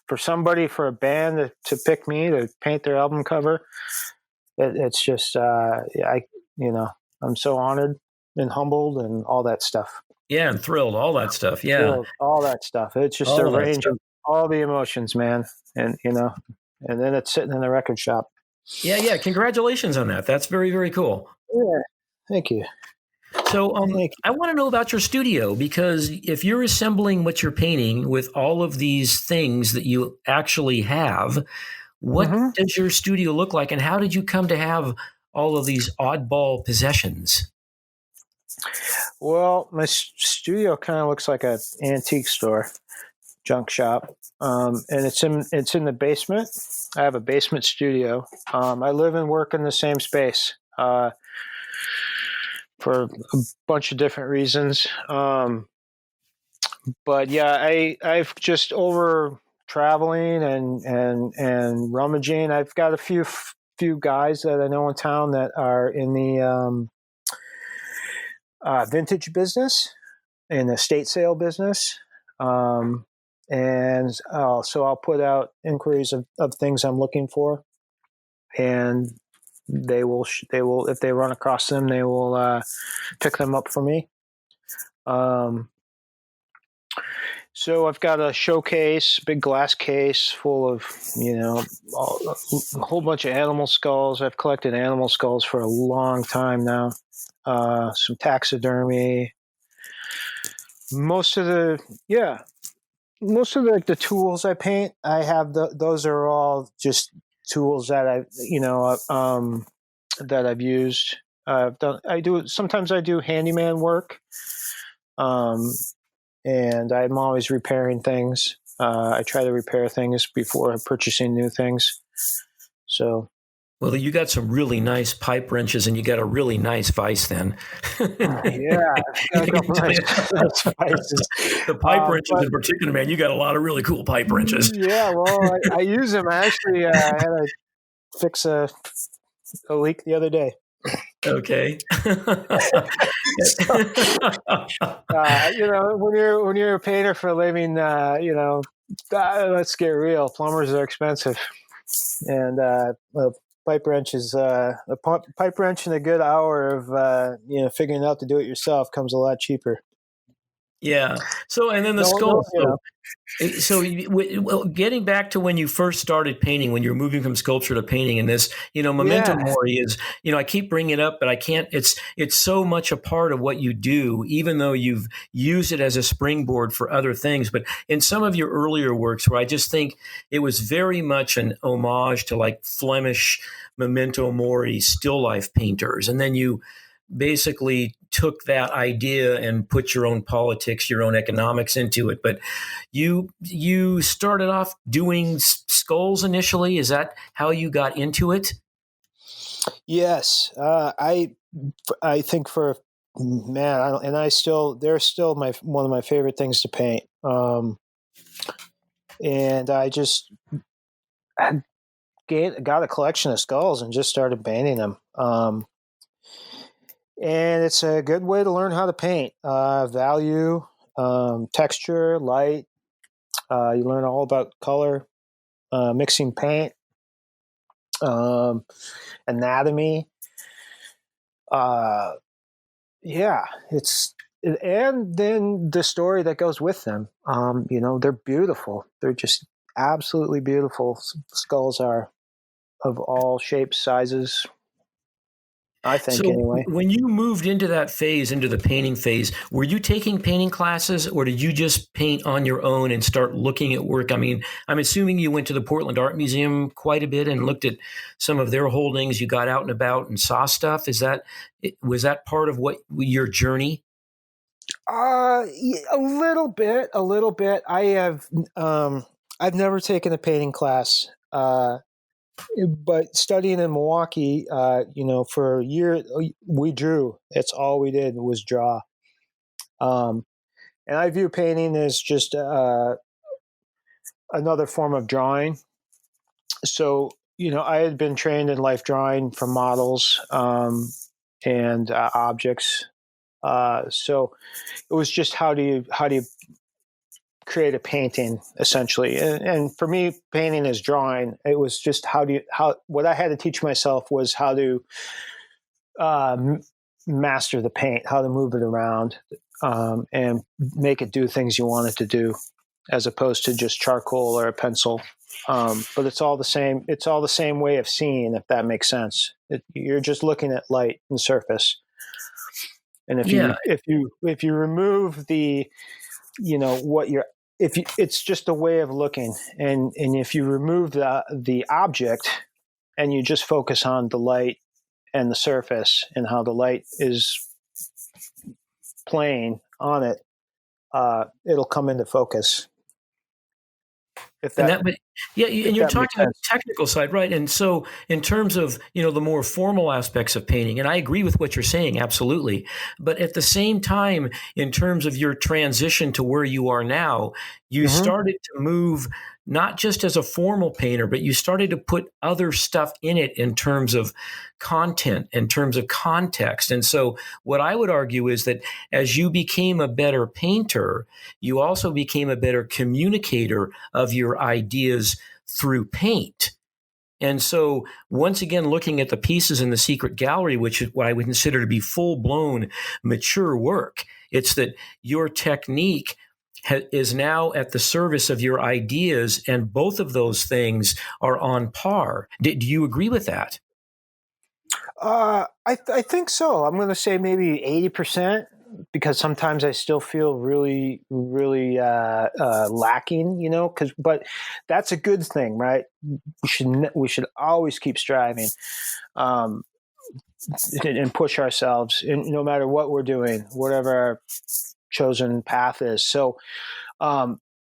C: for a band to pick me to paint their album cover, it's just, I'm so honored and humbled and all that stuff.
B: Yeah, and thrilled, all that stuff. Yeah.
C: Thrilled, all that stuff. It's just a range of all the emotions, man. And, and then it's sitting in the record shop.
B: Yeah. Congratulations on that. That's very, very cool.
C: Yeah. Thank you.
B: So I want to know about your studio, because if you're assembling what you're painting with all of these things that you actually have, what does your studio look like, and how did you come to have all of these oddball possessions?
C: Well, my studio kind of looks like an antique store, junk shop, and it's in the basement. I have a basement studio. I live and work in the same space for a bunch of different reasons. But yeah, I've just over traveling and rummaging. I've got a few guys that I know in town that are in the vintage business, in the estate sale business. And so I'll put out inquiries of things I'm looking for, and they will if they run across them, they will pick them up for me. Um, so I've got a showcase, big glass case full of a whole bunch of animal skulls. I've collected animal skulls for a long time now. Some taxidermy. Most of the yeah, most of the tools I paint, I have those are all just tools that I've used. Sometimes I do handyman work, um, and I'm always repairing things. I try to repair things before purchasing new things. So
B: Well, you got some really nice pipe wrenches, and you got a really nice vise then.
C: yeah, I've got a couple nice spices.
B: The pipe wrenches
C: But
B: in particular, man, you got a lot of really cool pipe wrenches.
C: yeah, well, I use them. I actually had to fix a leak the other day.
B: Okay.
C: So, when you're a painter for a living, let's get real. Plumbers are expensive, and a pipe wrench is a pipe wrench and a good hour of figuring out to do it yourself comes a lot cheaper.
B: Yeah. So, and then the
C: No,
B: skull.
C: no,
B: So, well, getting back to when you first started painting, when you were moving from sculpture to painting, and this, memento
C: yeah.
B: mori is, I keep bringing it up, but I can't. It's so much a part of what you do, even though you've used it as a springboard for other things. But in some of your earlier works, where I just think it was very much an homage to like Flemish memento mori still life painters, and then you basically took that idea and put your own politics, your own economics into it. But you started off doing skulls initially. Is that how you got into it?
C: Yes, I think for man, they're still my one of my favorite things to paint. And I just got a collection of skulls and just started painting them. And it's a good way to learn how to paint. Value, texture, light. You learn all about color, mixing paint, um, anatomy. Uh, yeah, and then the story that goes with them. They're beautiful. They're just absolutely beautiful. Skulls are of all shapes, sizes. I think,
B: So
C: anyway.
B: when you moved into that phase, into the painting phase, were you taking painting classes, or did you just paint on your own and start looking at work? I mean, I'm assuming you went to the Portland Art Museum quite a bit and looked at some of their holdings. You got out and about and saw stuff. Was that part of what your journey?
C: A little bit, a little bit. I've never taken a painting class, but studying in Milwaukee, for a year we drew. That's all we did was draw. And I view painting as just another form of drawing. So, I had been trained in life drawing from models and objects. So it was just how do you create a painting essentially, and for me, painting is drawing. It was just what I had to teach myself was how to master the paint, how to move it around, and make it do things you want it to do, as opposed to just charcoal or a pencil. But it's all the same. It's all the same way of seeing, if that makes sense. You're just looking at light and surface. And
B: Yeah.
C: if you remove the, what you're, it's just a way of looking. And if you remove the object and you just focus on the light and the surface and how the light is playing on it, it'll come into focus. If
B: And
C: that,
B: Yeah,
C: if
B: and you're
C: that makes
B: talking about
C: sense.
B: the technical side, right? And so, in terms of the more formal aspects of painting, and I agree with what you're saying, absolutely. But at the same time, in terms of your transition to where you are now, you
C: Hmm.
B: started to move not just as a formal painter, but you started to put other stuff in it in terms of content, in terms of context. And so, what I would argue is that as you became a better painter, you also became a better communicator of your ideas through paint. And so, once again, looking at the pieces in the Secret Gallery, which is what I would consider to be full blown mature work, it's that your technique is now at the service of your ideas, and both of those things are on par. Do you agree with that?
C: I think so. I'm going to say maybe 80%, because sometimes I still feel really, really lacking, but that's a good thing, right? We should always keep striving, um, and push ourselves, no matter what we're doing, whatever our chosen path is. So,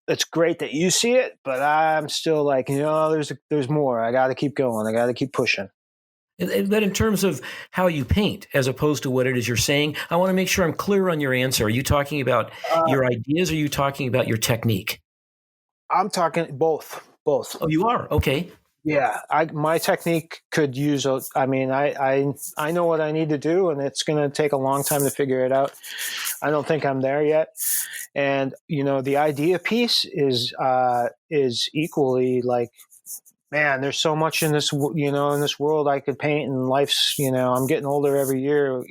C: it's great that you see it, but I'm still like, there's more. I got to keep going. I got to keep pushing.
B: But in terms of how you paint, as opposed to what it is you're saying, I want to make sure I'm clear on your answer. Are you talking about
C: Uh,
B: your ideas, or are you talking about your technique?
C: I'm talking both, both.
B: Oh, you are? Okay.
C: Yeah, my technique could use a. I mean, I know what I need to do, and it's going to take a long time to figure it out. I don't think I'm there yet, and the idea piece is equally like, man. There's so much in this world I could paint, and life's I'm getting older every year.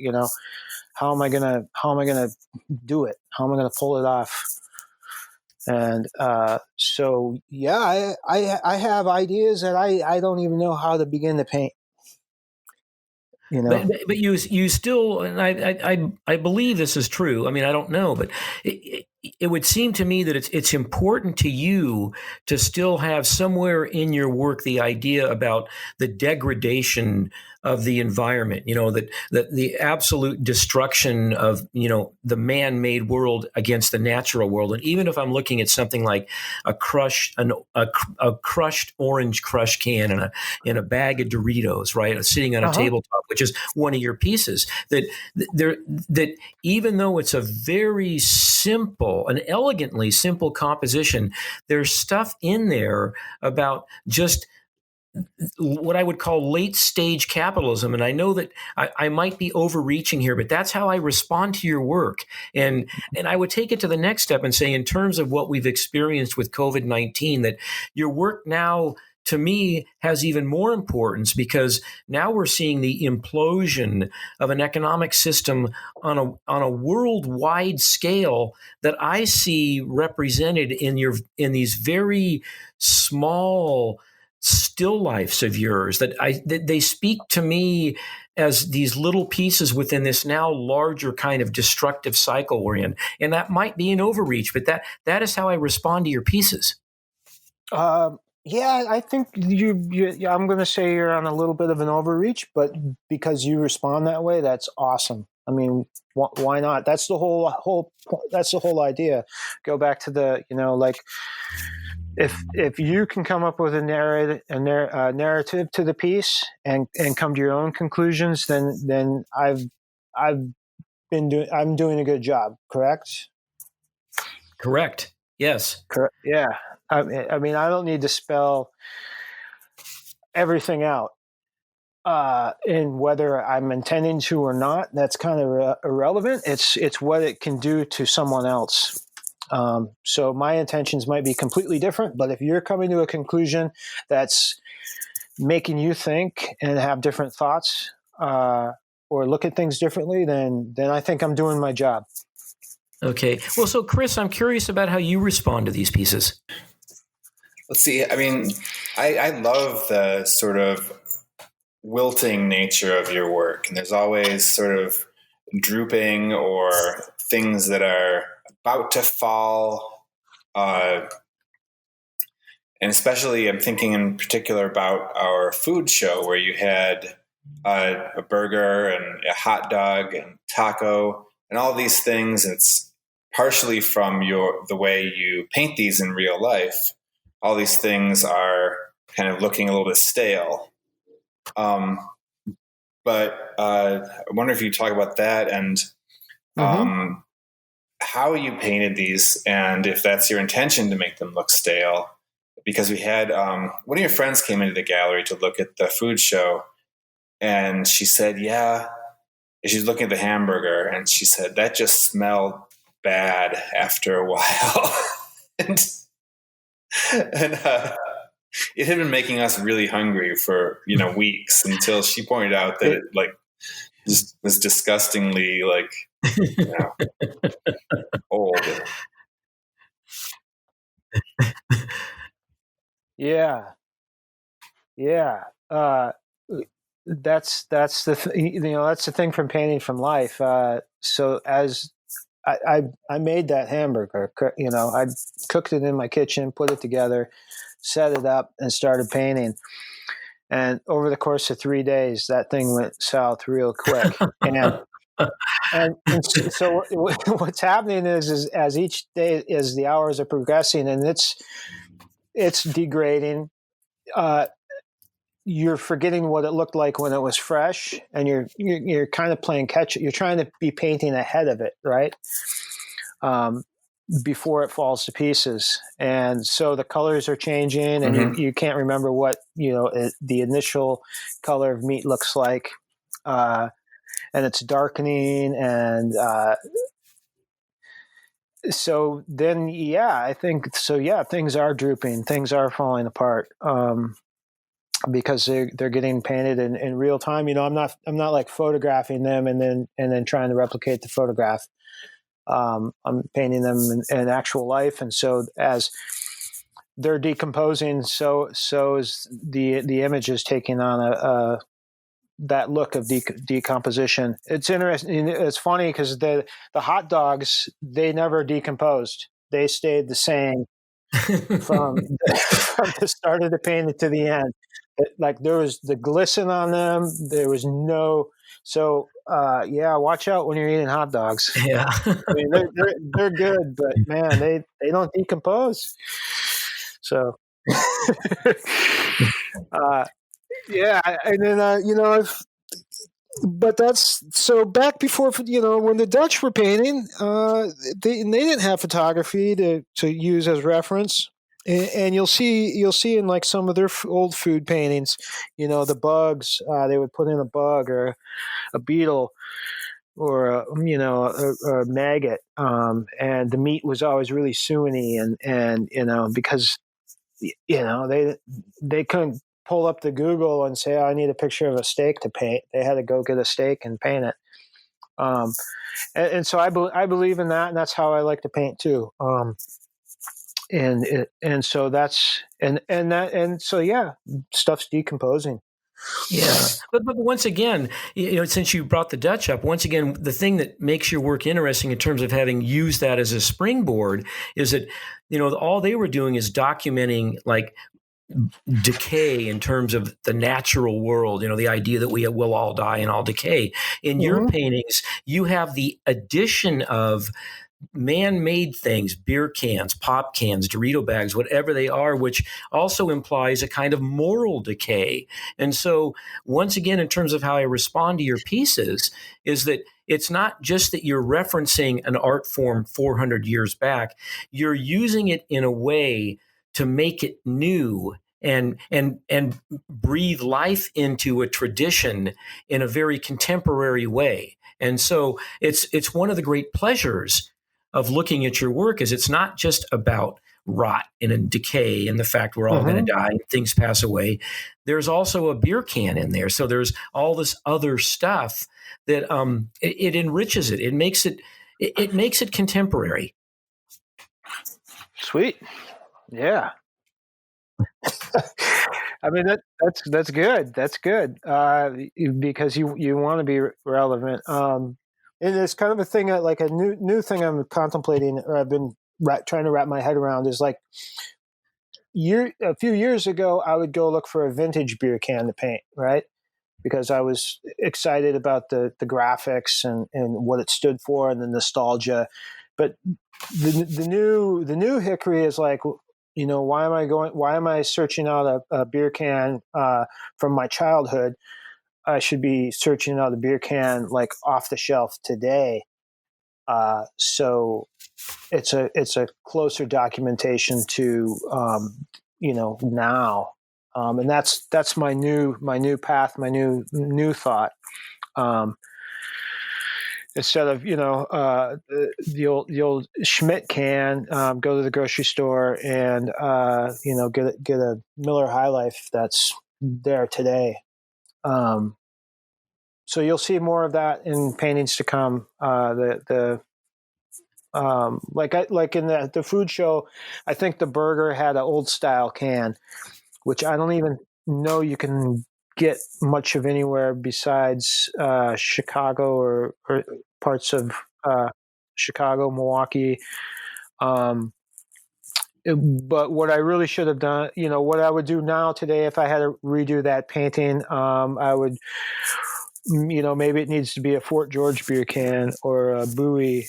C: How am I gonna do it? How am I gonna pull it off? And so, yeah, I have ideas that I don't even know how to begin to paint. You know.
B: But you still, and I believe this is true. I mean, I don't know, but it would seem to me that it's important to you to still have somewhere in your work the idea about the degradation of the environment. That the absolute destruction of the man-made world against the natural world. And even if I'm looking at something like a crushed orange crush can in a bag of Doritos, right, sitting on a
C: Uh-huh.
B: tabletop, which is one of your pieces. That even though it's a very simple, an elegantly simple composition, there's stuff in there about just what I would call late stage capitalism. And I know that I might be overreaching here, but that's how I respond to your work. And I would take it to the next step and say, in terms of what we've experienced with COVID-19, that your work now, to me, has even more importance, because now we're seeing the implosion of an economic system on a worldwide scale that I see represented in these very small still lifes of yours, that they speak to me as these little pieces within this now larger kind of destructive cycle we're in. And that might be an overreach, but that is how I respond to your pieces.
C: Yeah, I think yeah, I'm going to say you're on a little bit of an overreach, but because you respond that way, that's awesome. I mean, why not? That's the whole. That's the whole idea. Go back to like, if you can come up with a narrative to the piece, and come to your own conclusions, then I've I'm doing a good job. Correct.
B: Correct. Yes.
C: Correct. Yeah. I mean, I don't need to spell everything out. And whether I'm intending to or not, that's kind of irrelevant. It's what it can do to someone else. So my intentions might be completely different, but if you're coming to a conclusion that's making you think and have different thoughts, or look at things differently, then I think I'm doing my job.
B: Okay. Well, so Chris, I'm curious about how you respond to these pieces.
A: Let's see. I mean, I love the sort of wilting nature of your work, and there's always sort of drooping or things that are about to fall. And especially, I'm thinking in particular about our food show where you had a burger and a hot dog and taco and all these things. It's partially from the way you paint these in real life, all these things are kind of looking a little bit stale. But I wonder if you talk about that and how you painted these, and if that's your intention to make them look stale. Because we had one of your friends came into the gallery to look at the food show, and she said, "Yeah." She's looking at the hamburger, and she said that just smelled bad after a while, and it had been making us really hungry for weeks until she pointed out that it just was disgustingly old.
C: Yeah. That's that's the thing from painting from life. So as I made that hamburger, I cooked it in my kitchen, put it together, set it up, and started painting. And over the course of 3 days, that thing went south real quick. And so what's happening is as each day, as the hours are progressing, and it's degrading. You're forgetting what it looked like when it was fresh, and you're kind of playing catch. You're trying to be painting ahead of it, right? Before it falls to pieces, and so the colors are changing, and you can't remember what the initial color of meat looks like, and it's darkening, and so then I think so. Yeah, things are drooping, things are falling apart. Because they're getting painted in real time. I'm not like photographing them and then trying to replicate the photograph. I'm painting them in actual life, and so as they're decomposing, so is the image is taking on that look of decomposition. It's interesting. It's funny because the hot dogs, they never decomposed. They stayed the same from the start of the painting to the end. Like there was the glisten on them. There was no. So watch out when you're eating hot dogs.
B: Yeah,
C: I mean they're good, but man, they don't decompose. So and then but that's so back before when the Dutch were painting, they didn't have photography to use as reference. And you'll see in like some of their old food paintings, the bugs, they would put in a bug or a beetle or a maggot, and the meat was always really suey, and because they couldn't pull up the Google and say, I need a picture of a steak to paint. They had to go get a steak and paint it. And so I believe in that, and that's how I like to paint too. And so that's stuff's decomposing.
B: Yeah, but once again, since you brought the Dutch up, once again, the thing that makes your work interesting in terms of having used that as a springboard is that all they were doing is documenting like decay in terms of the natural world. The idea that we will all die and all decay. In your paintings, you have the addition of man-made things, beer cans, pop cans, Dorito bags, whatever they are, which also implies a kind of moral decay. And so once again, in terms of how I respond to your pieces, is that it's not just that you're referencing an art form 400 years back, you're using it in a way to make it new and breathe life into a tradition in a very contemporary way. And so it's one of the great pleasures of looking at your work is it's not just about rot and decay and the fact we're all going to die and things pass away. There's also a beer can in there. So there's all this other stuff that it enriches it. It makes it contemporary.
C: Sweet. Yeah. I mean that's good. That's good because you want to be relevant. And it's kind of a thing, like a new thing I'm contemplating, or I've been trying to wrap my head around, is like a few years ago, I would go look for a vintage beer can to paint, right? Because I was excited about the graphics and what it stood for and the nostalgia. But the new Hickory is like, why am I searching out a beer can from my childhood? I should be searching out a beer can like off the shelf today. So it's a closer documentation to now, and that's my new path, my new thought. Instead of the old Schmidt can, go to the grocery store and get a Miller High Life that's there today. So you'll see more of that in paintings to come. Like in the food show, I think the burger had an old style can, which I don't even know you can get much of anywhere besides Chicago or parts of Chicago, Milwaukee. But what I really should have done, what I would do now today if I had to redo that painting, I would, maybe it needs to be a Fort George beer can or a Bowie,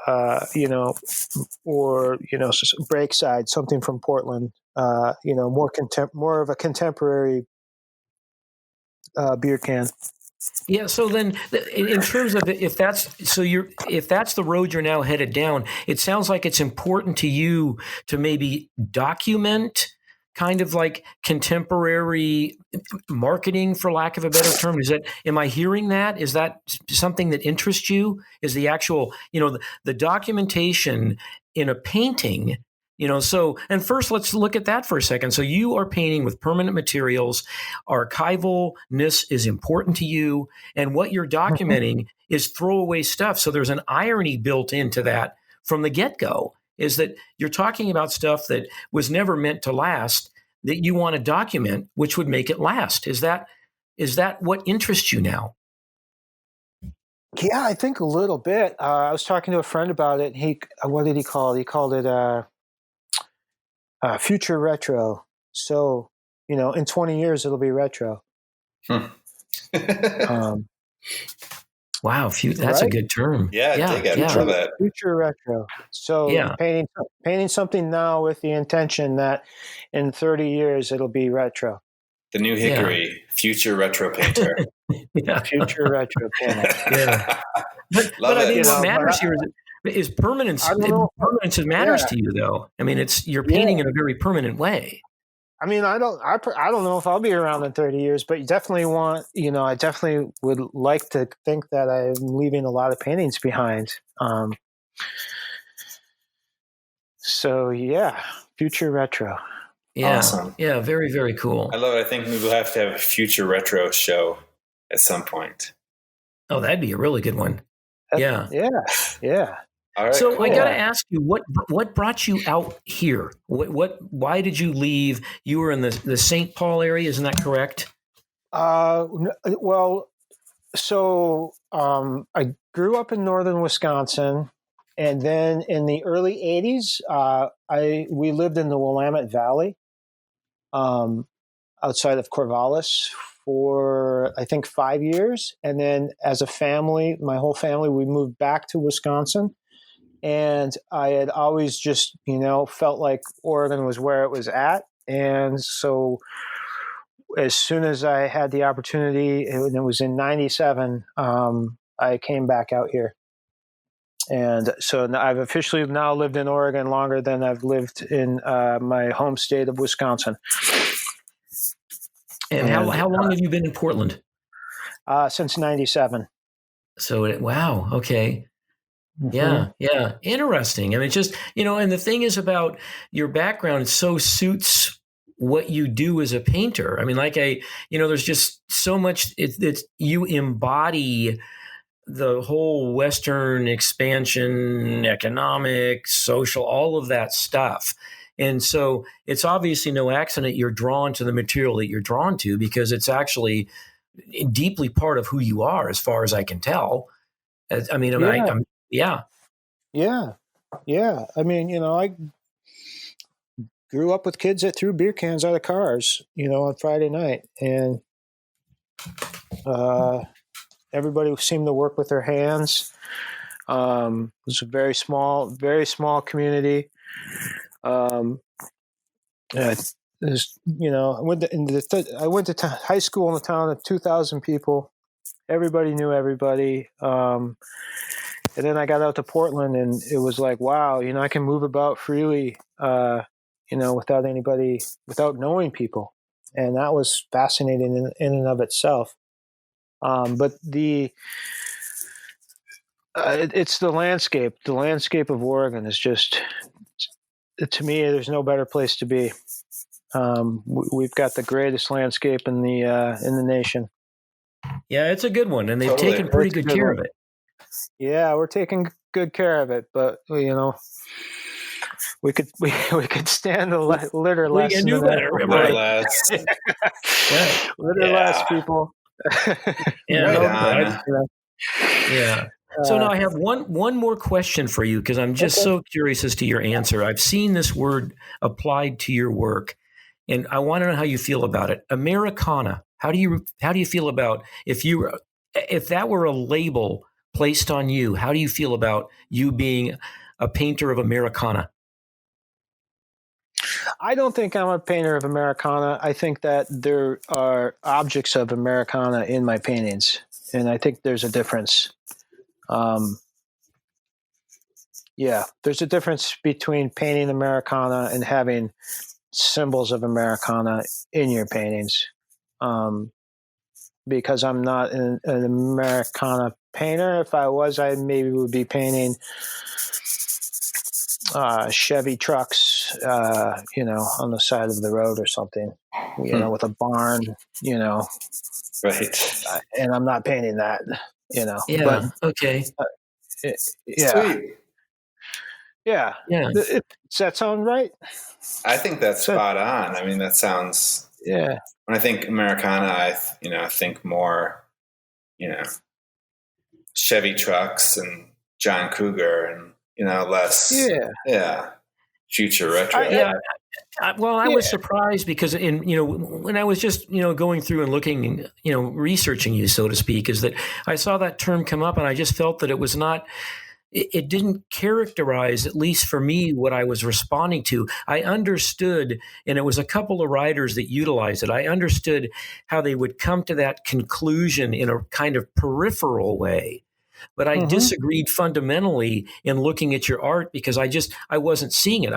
C: or Breakside, something from Portland, more of a contemporary beer can.
B: Yeah. So then, in terms of if that's the road you're now headed down, it sounds like it's important to you to maybe document kind of like contemporary marketing, for lack of a better term. Am I hearing that? Is that something that interests you? Is the actual, the documentation in a painting? So, and first let's look at that for a second. So you are painting with permanent materials. Archivalness is important to you. And what you're documenting is throwaway stuff. So there's an irony built into that from the get-go, is that you're talking about stuff that was never meant to last that you want to document, which would make it last. Is that what interests you now?
C: Yeah, I think a little bit. I was talking to a friend about it. What did he call it? He called it future retro. So, in 20 years, it'll be retro.
B: Wow, that's right? A good term.
A: Yeah, I dig it. I love that.
C: Future retro. So painting something now with the intention that in 30 years, it'll be retro.
A: The new Hickory, future retro painter.
C: Future retro painter.
B: Yeah. But I mean, what matters here is permanence. Permanence matters to you, though. I mean, you're painting in a very permanent way.
C: I mean, I don't know if I'll be around in 30 years, but you definitely I definitely would like to think that I'm leaving a lot of paintings behind. So yeah, future retro.
B: Yeah.
A: Awesome.
B: Yeah. Very, very cool.
A: I love it. I think we will have to have a future retro show at some point.
B: Oh, that'd be a really good one. Yeah.
A: All right,
B: so
A: cool.
B: I got to ask you, what brought you out here? Why did you leave? You were in the St. Paul area, isn't that correct?
C: Well, so I grew up in northern Wisconsin, and then in the early '80s, we lived in the Willamette Valley, outside of Corvallis, for I think 5 years, and then as a family, my whole family, we moved back to Wisconsin. And I had always just, felt like Oregon was where it was at. And so as soon as I had the opportunity, and it was in 97, I came back out here. And so I've officially now lived in Oregon longer than I've lived in my home state of Wisconsin.
B: And how long have you been in Portland?
C: Since 97.
B: So, wow. Okay. Yeah. Interesting. I mean, just, and the thing is about your background, it so suits what you do as a painter. I mean, there's just so much, it's you embody the whole Western expansion, economic, social, all of that stuff. And so it's obviously no accident you're drawn to the material that you're drawn to, because it's actually deeply part of who you are, as far as I can tell. I mean, Yeah.
C: I mean, I grew up with kids that threw beer cans out of cars, on Friday night, and everybody seemed to work with their hands. It was a very small community. I went to high school in a town of 2,000 people. Everybody knew everybody. And then I got out to Portland, and it was like, wow, I can move about freely, without knowing people. And that was fascinating in and of itself. But it's the landscape. The landscape of Oregon is just, to me, there's no better place to be. We've got the greatest landscape in the nation.
B: Yeah, it's a good one, and they've
A: Totally.
B: taken pretty
C: It's a
B: good
C: good
B: care
C: one.
B: of it.
C: Yeah, we're taking good care of it, but we could stand a litter
B: We
C: less
B: can
C: than
B: do
C: that
B: better,
C: before.
B: right?
A: Less.
B: Yeah,
C: Litter less, people.
B: yeah,
A: Right
B: no,
A: on.
B: yeah. So now I have one more question for you because I'm just
C: Okay.
B: so curious as to your answer. I've seen this word applied to your work, and I want to know how you feel about it. Americana. How do you feel about if that were a label placed on you? How do you feel about you being a painter of Americana?
C: I don't think I'm a painter of Americana. I think that there are objects of Americana in my paintings, and I think there's a difference. There's a difference between painting Americana and having symbols of Americana in your paintings. Because I'm not an Americana painter. If I was, I maybe would be painting Chevy trucks, on the side of the road or something, with a barn,
A: Right.
C: and I'm not painting that, but
B: Yeah. Okay.
C: yeah,
A: Sweet.
C: yeah.
B: Yeah.
C: Does that sound right?
A: I think that's spot on. I mean, that sounds.
C: Yeah.
A: When I think Americana, I think more, Chevy trucks and John Cougar, and less,
C: Yeah.
A: future retro.
B: Yeah. I
C: Yeah.
B: was surprised because when I was just going through and looking, researching you, so to speak, is that I saw that term come up, and I just felt that it was not. It didn't characterize, at least for me, what I was responding to. I understood, and it was a couple of writers that utilized it. I understood how they would come to that conclusion in a kind of peripheral way. But I
C: Mm-hmm.
B: disagreed fundamentally in looking at your art because I wasn't seeing it.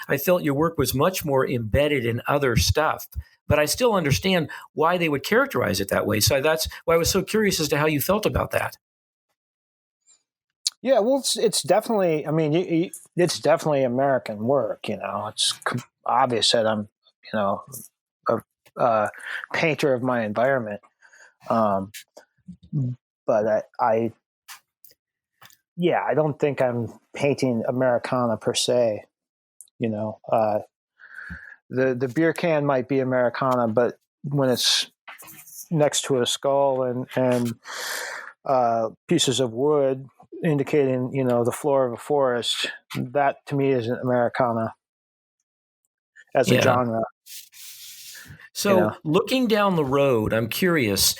B: I felt your work was much more embedded in other stuff. But I still understand why they would characterize it that way. So that's why I was so curious as to how you felt about that.
C: Yeah, well, it's definitely. I mean, it's definitely American work. It's obvious that I'm, a painter of my environment. But I don't think I'm painting Americana per se. The beer can might be Americana, but when it's next to a skull and pieces of wood indicating, the floor of a forest, that to me isn't Americana as a
B: Yeah.
C: genre.
B: So looking down the road, I'm curious,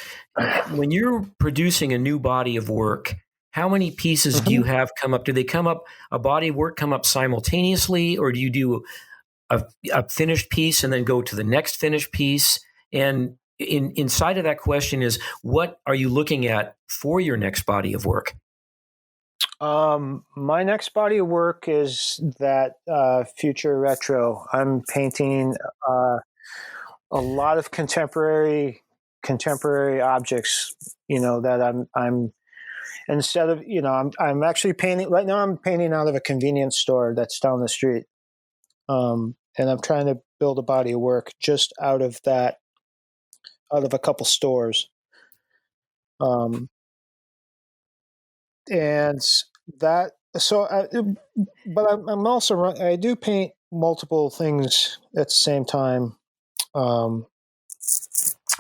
B: when you're producing a new body of work, how many pieces do you have come up? Do they come up, a body of work come up simultaneously, or do you do a finished piece and then go to the next finished piece? And inside of that question is, what are you looking at for your next body of work?
C: My next body of work is that future retro. I'm painting a lot of contemporary objects. That I'm instead of I'm actually painting right now. I'm painting out of a convenience store that's down the street, and I'm trying to build a body of work just out of a couple stores. And that but I'm also I do paint multiple things at the same time. I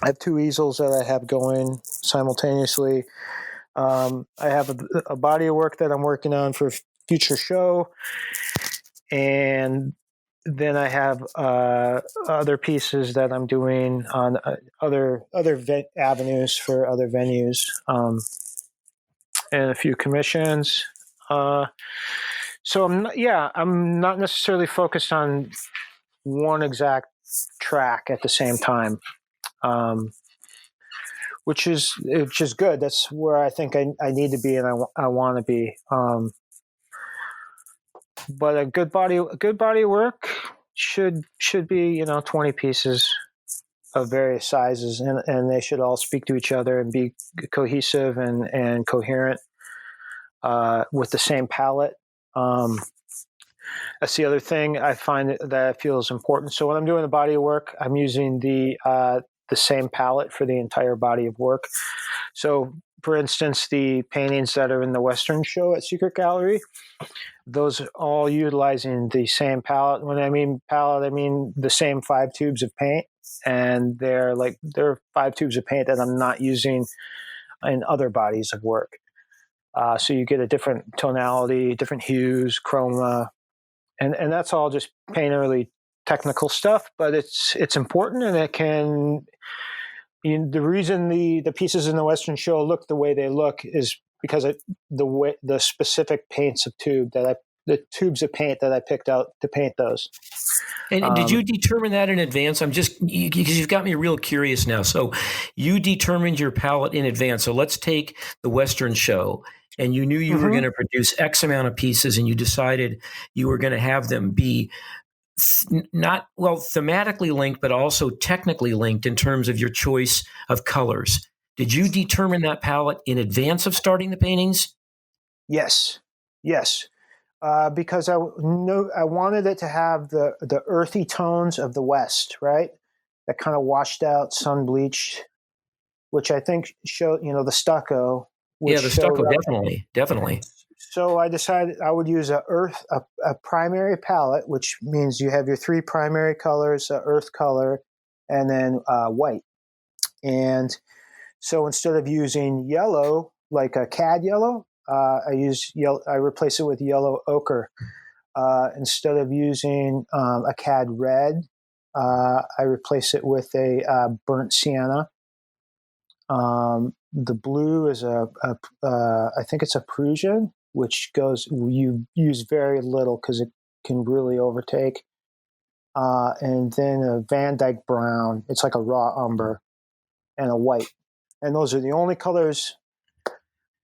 C: have two easels that I have going simultaneously. I have a body of work that I'm working on for a future show, and then I have other pieces that I'm doing on other avenues for other venues, and a few commissions. So I'm not necessarily focused on one exact track at the same time, which is good. That's where I think I need to be, and I want to be. But a good body of work should be 20 pieces of various sizes, and they should all speak to each other and be cohesive and coherent with the same palette. That's the other thing I find that I feel is important. So when I'm doing the body of work, I'm using the same palette for the entire body of work. So, for instance, the paintings that are in the Western show at Secret Gallery, those are all utilizing the same palette. When I mean palette, I mean the same 5 tubes of paint, and they're 5 tubes of paint that I'm not using in other bodies of work. So you get a different tonality, different hues, chroma, and that's all just painterly technical stuff. But it's important, and it can. The reason the pieces in the Western show look the way they look is because the specific paints of the tubes of paint that I picked out to paint those.
B: And did you determine that in advance? Because you've got me real curious now. So you determined your palette in advance. So let's take the Western show, and you knew you were going to produce X amount of pieces, and you decided you were going to have them be not thematically linked, but also technically linked in terms of your choice of colors. Did you determine that palette in advance of starting the paintings?
C: Yes. Because I wanted it to have the earthy tones of the West, right? That kind of washed out, sun bleached, which I think showed, the stucco.
B: Yeah, the stucco, definitely.
C: So I decided I would use a primary palette, which means you have your 3 primary colors, earth color, and then white. And so instead of using yellow, like a cad yellow, I use yellow. I replace it with yellow ochre. Instead of using a cad red, I replace it with a burnt sienna. The blue is I think it's a Prussian, which you use very little because it can really overtake. And then a Van Dyke brown. It's like a raw umber, and a white. And those are the only colors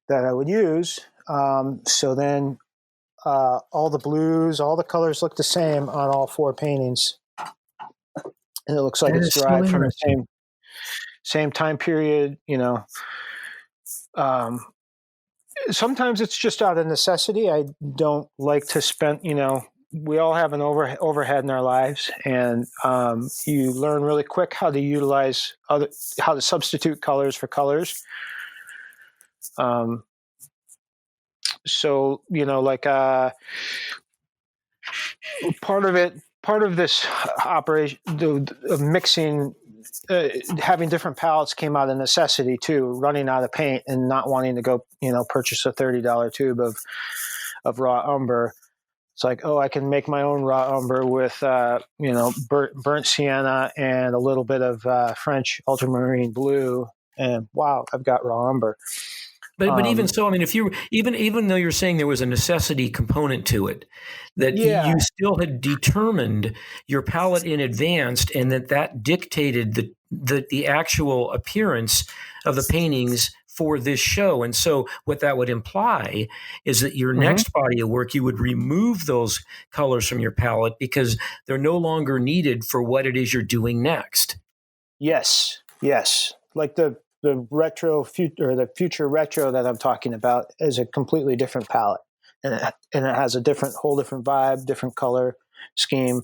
C: that I would use. So then all the blues, all the colors look the same on all 4 paintings. And it looks like it's derived from the same time period, sometimes it's just out of necessity. I don't like to spend, we all have an overhead in our lives, and you learn really quick how to utilize how to substitute colors for colors. So, part of this operation, of mixing, having different palettes came out of necessity too, running out of paint and not wanting to go, purchase a $30 tube of raw umber. It's like, I can make my own raw umber with, burnt sienna and a little bit of French ultramarine blue, and wow, I've got raw umber.
B: But even so, I mean, if you even though you're saying there was a necessity component to it, that you still had determined your palette in advance, and that dictated the actual appearance of the paintings for this show. And so what that would imply is that your next body of work, you would remove those colors from your palette because they're no longer needed for what it is you're doing next.
C: Yes. Like the retro future, the future retro that I'm talking about is a completely different palette, and it has a whole different vibe, different color scheme,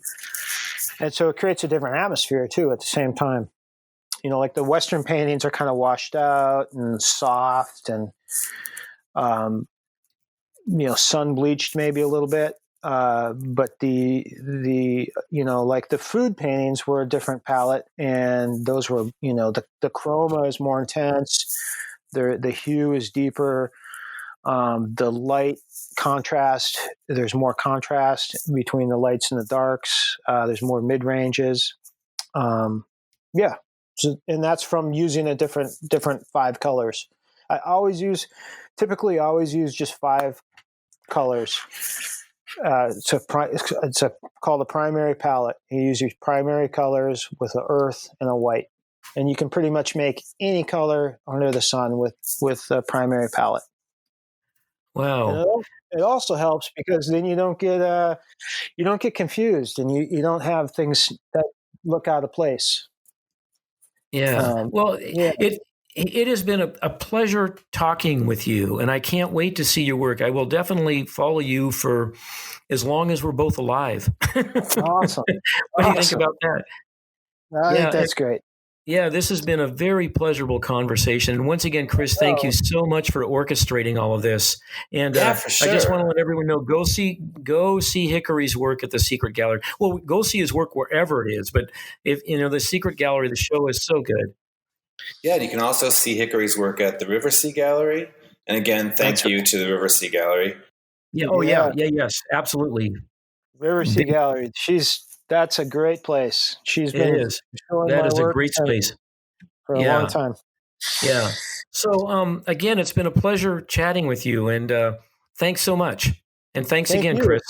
C: and so it creates a different atmosphere too at the same time. Like the Western paintings are kind of washed out and soft and sun bleached maybe a little bit, but the like the food paintings were a different palette, and those were the chroma is more intense, the hue is deeper, the light contrast, there's more contrast between the lights and the darks, there's more mid ranges, so, and that's from using a different 5 colors. I typically always use just 5 colors. It's called a primary palette. You use your primary colors with an earth and a white, and you can pretty much make any color under the sun with the primary palette.
B: Wow.
C: And it also helps because then you don't get confused, and you don't have things that look out of place.
B: Yeah. Well,
C: Yeah.
B: it has been a pleasure talking with you, and I can't wait to see your work. I will definitely follow you for as long as we're both alive.
C: Awesome.
B: What do you think about that?
C: I think
B: Yeah.
C: that's great.
B: Yeah, this has been a very pleasurable conversation. And once again, Chris, thank you so much for orchestrating all of this. And
A: Yeah, for
B: I just
A: sure.
B: want to let everyone know, go see Hickory's work at the Secret Gallery. Well, go see his work wherever it is. But if the Secret Gallery, the show is so good.
A: Yeah, and you can also see Hickory's work at the Riversea Gallery. And again, thank you to the Riversea Gallery.
B: Yeah. Oh, yeah. Yes, absolutely.
C: Riversea Gallery. That's a great place. She's been
B: It is.
C: showing
B: That
C: my
B: is a
C: work
B: great space.
C: for a long time.
B: Yeah. So again, it's been a pleasure chatting with you, and thanks so much. And thanks
C: Thank
B: again,
C: you.
B: Chris.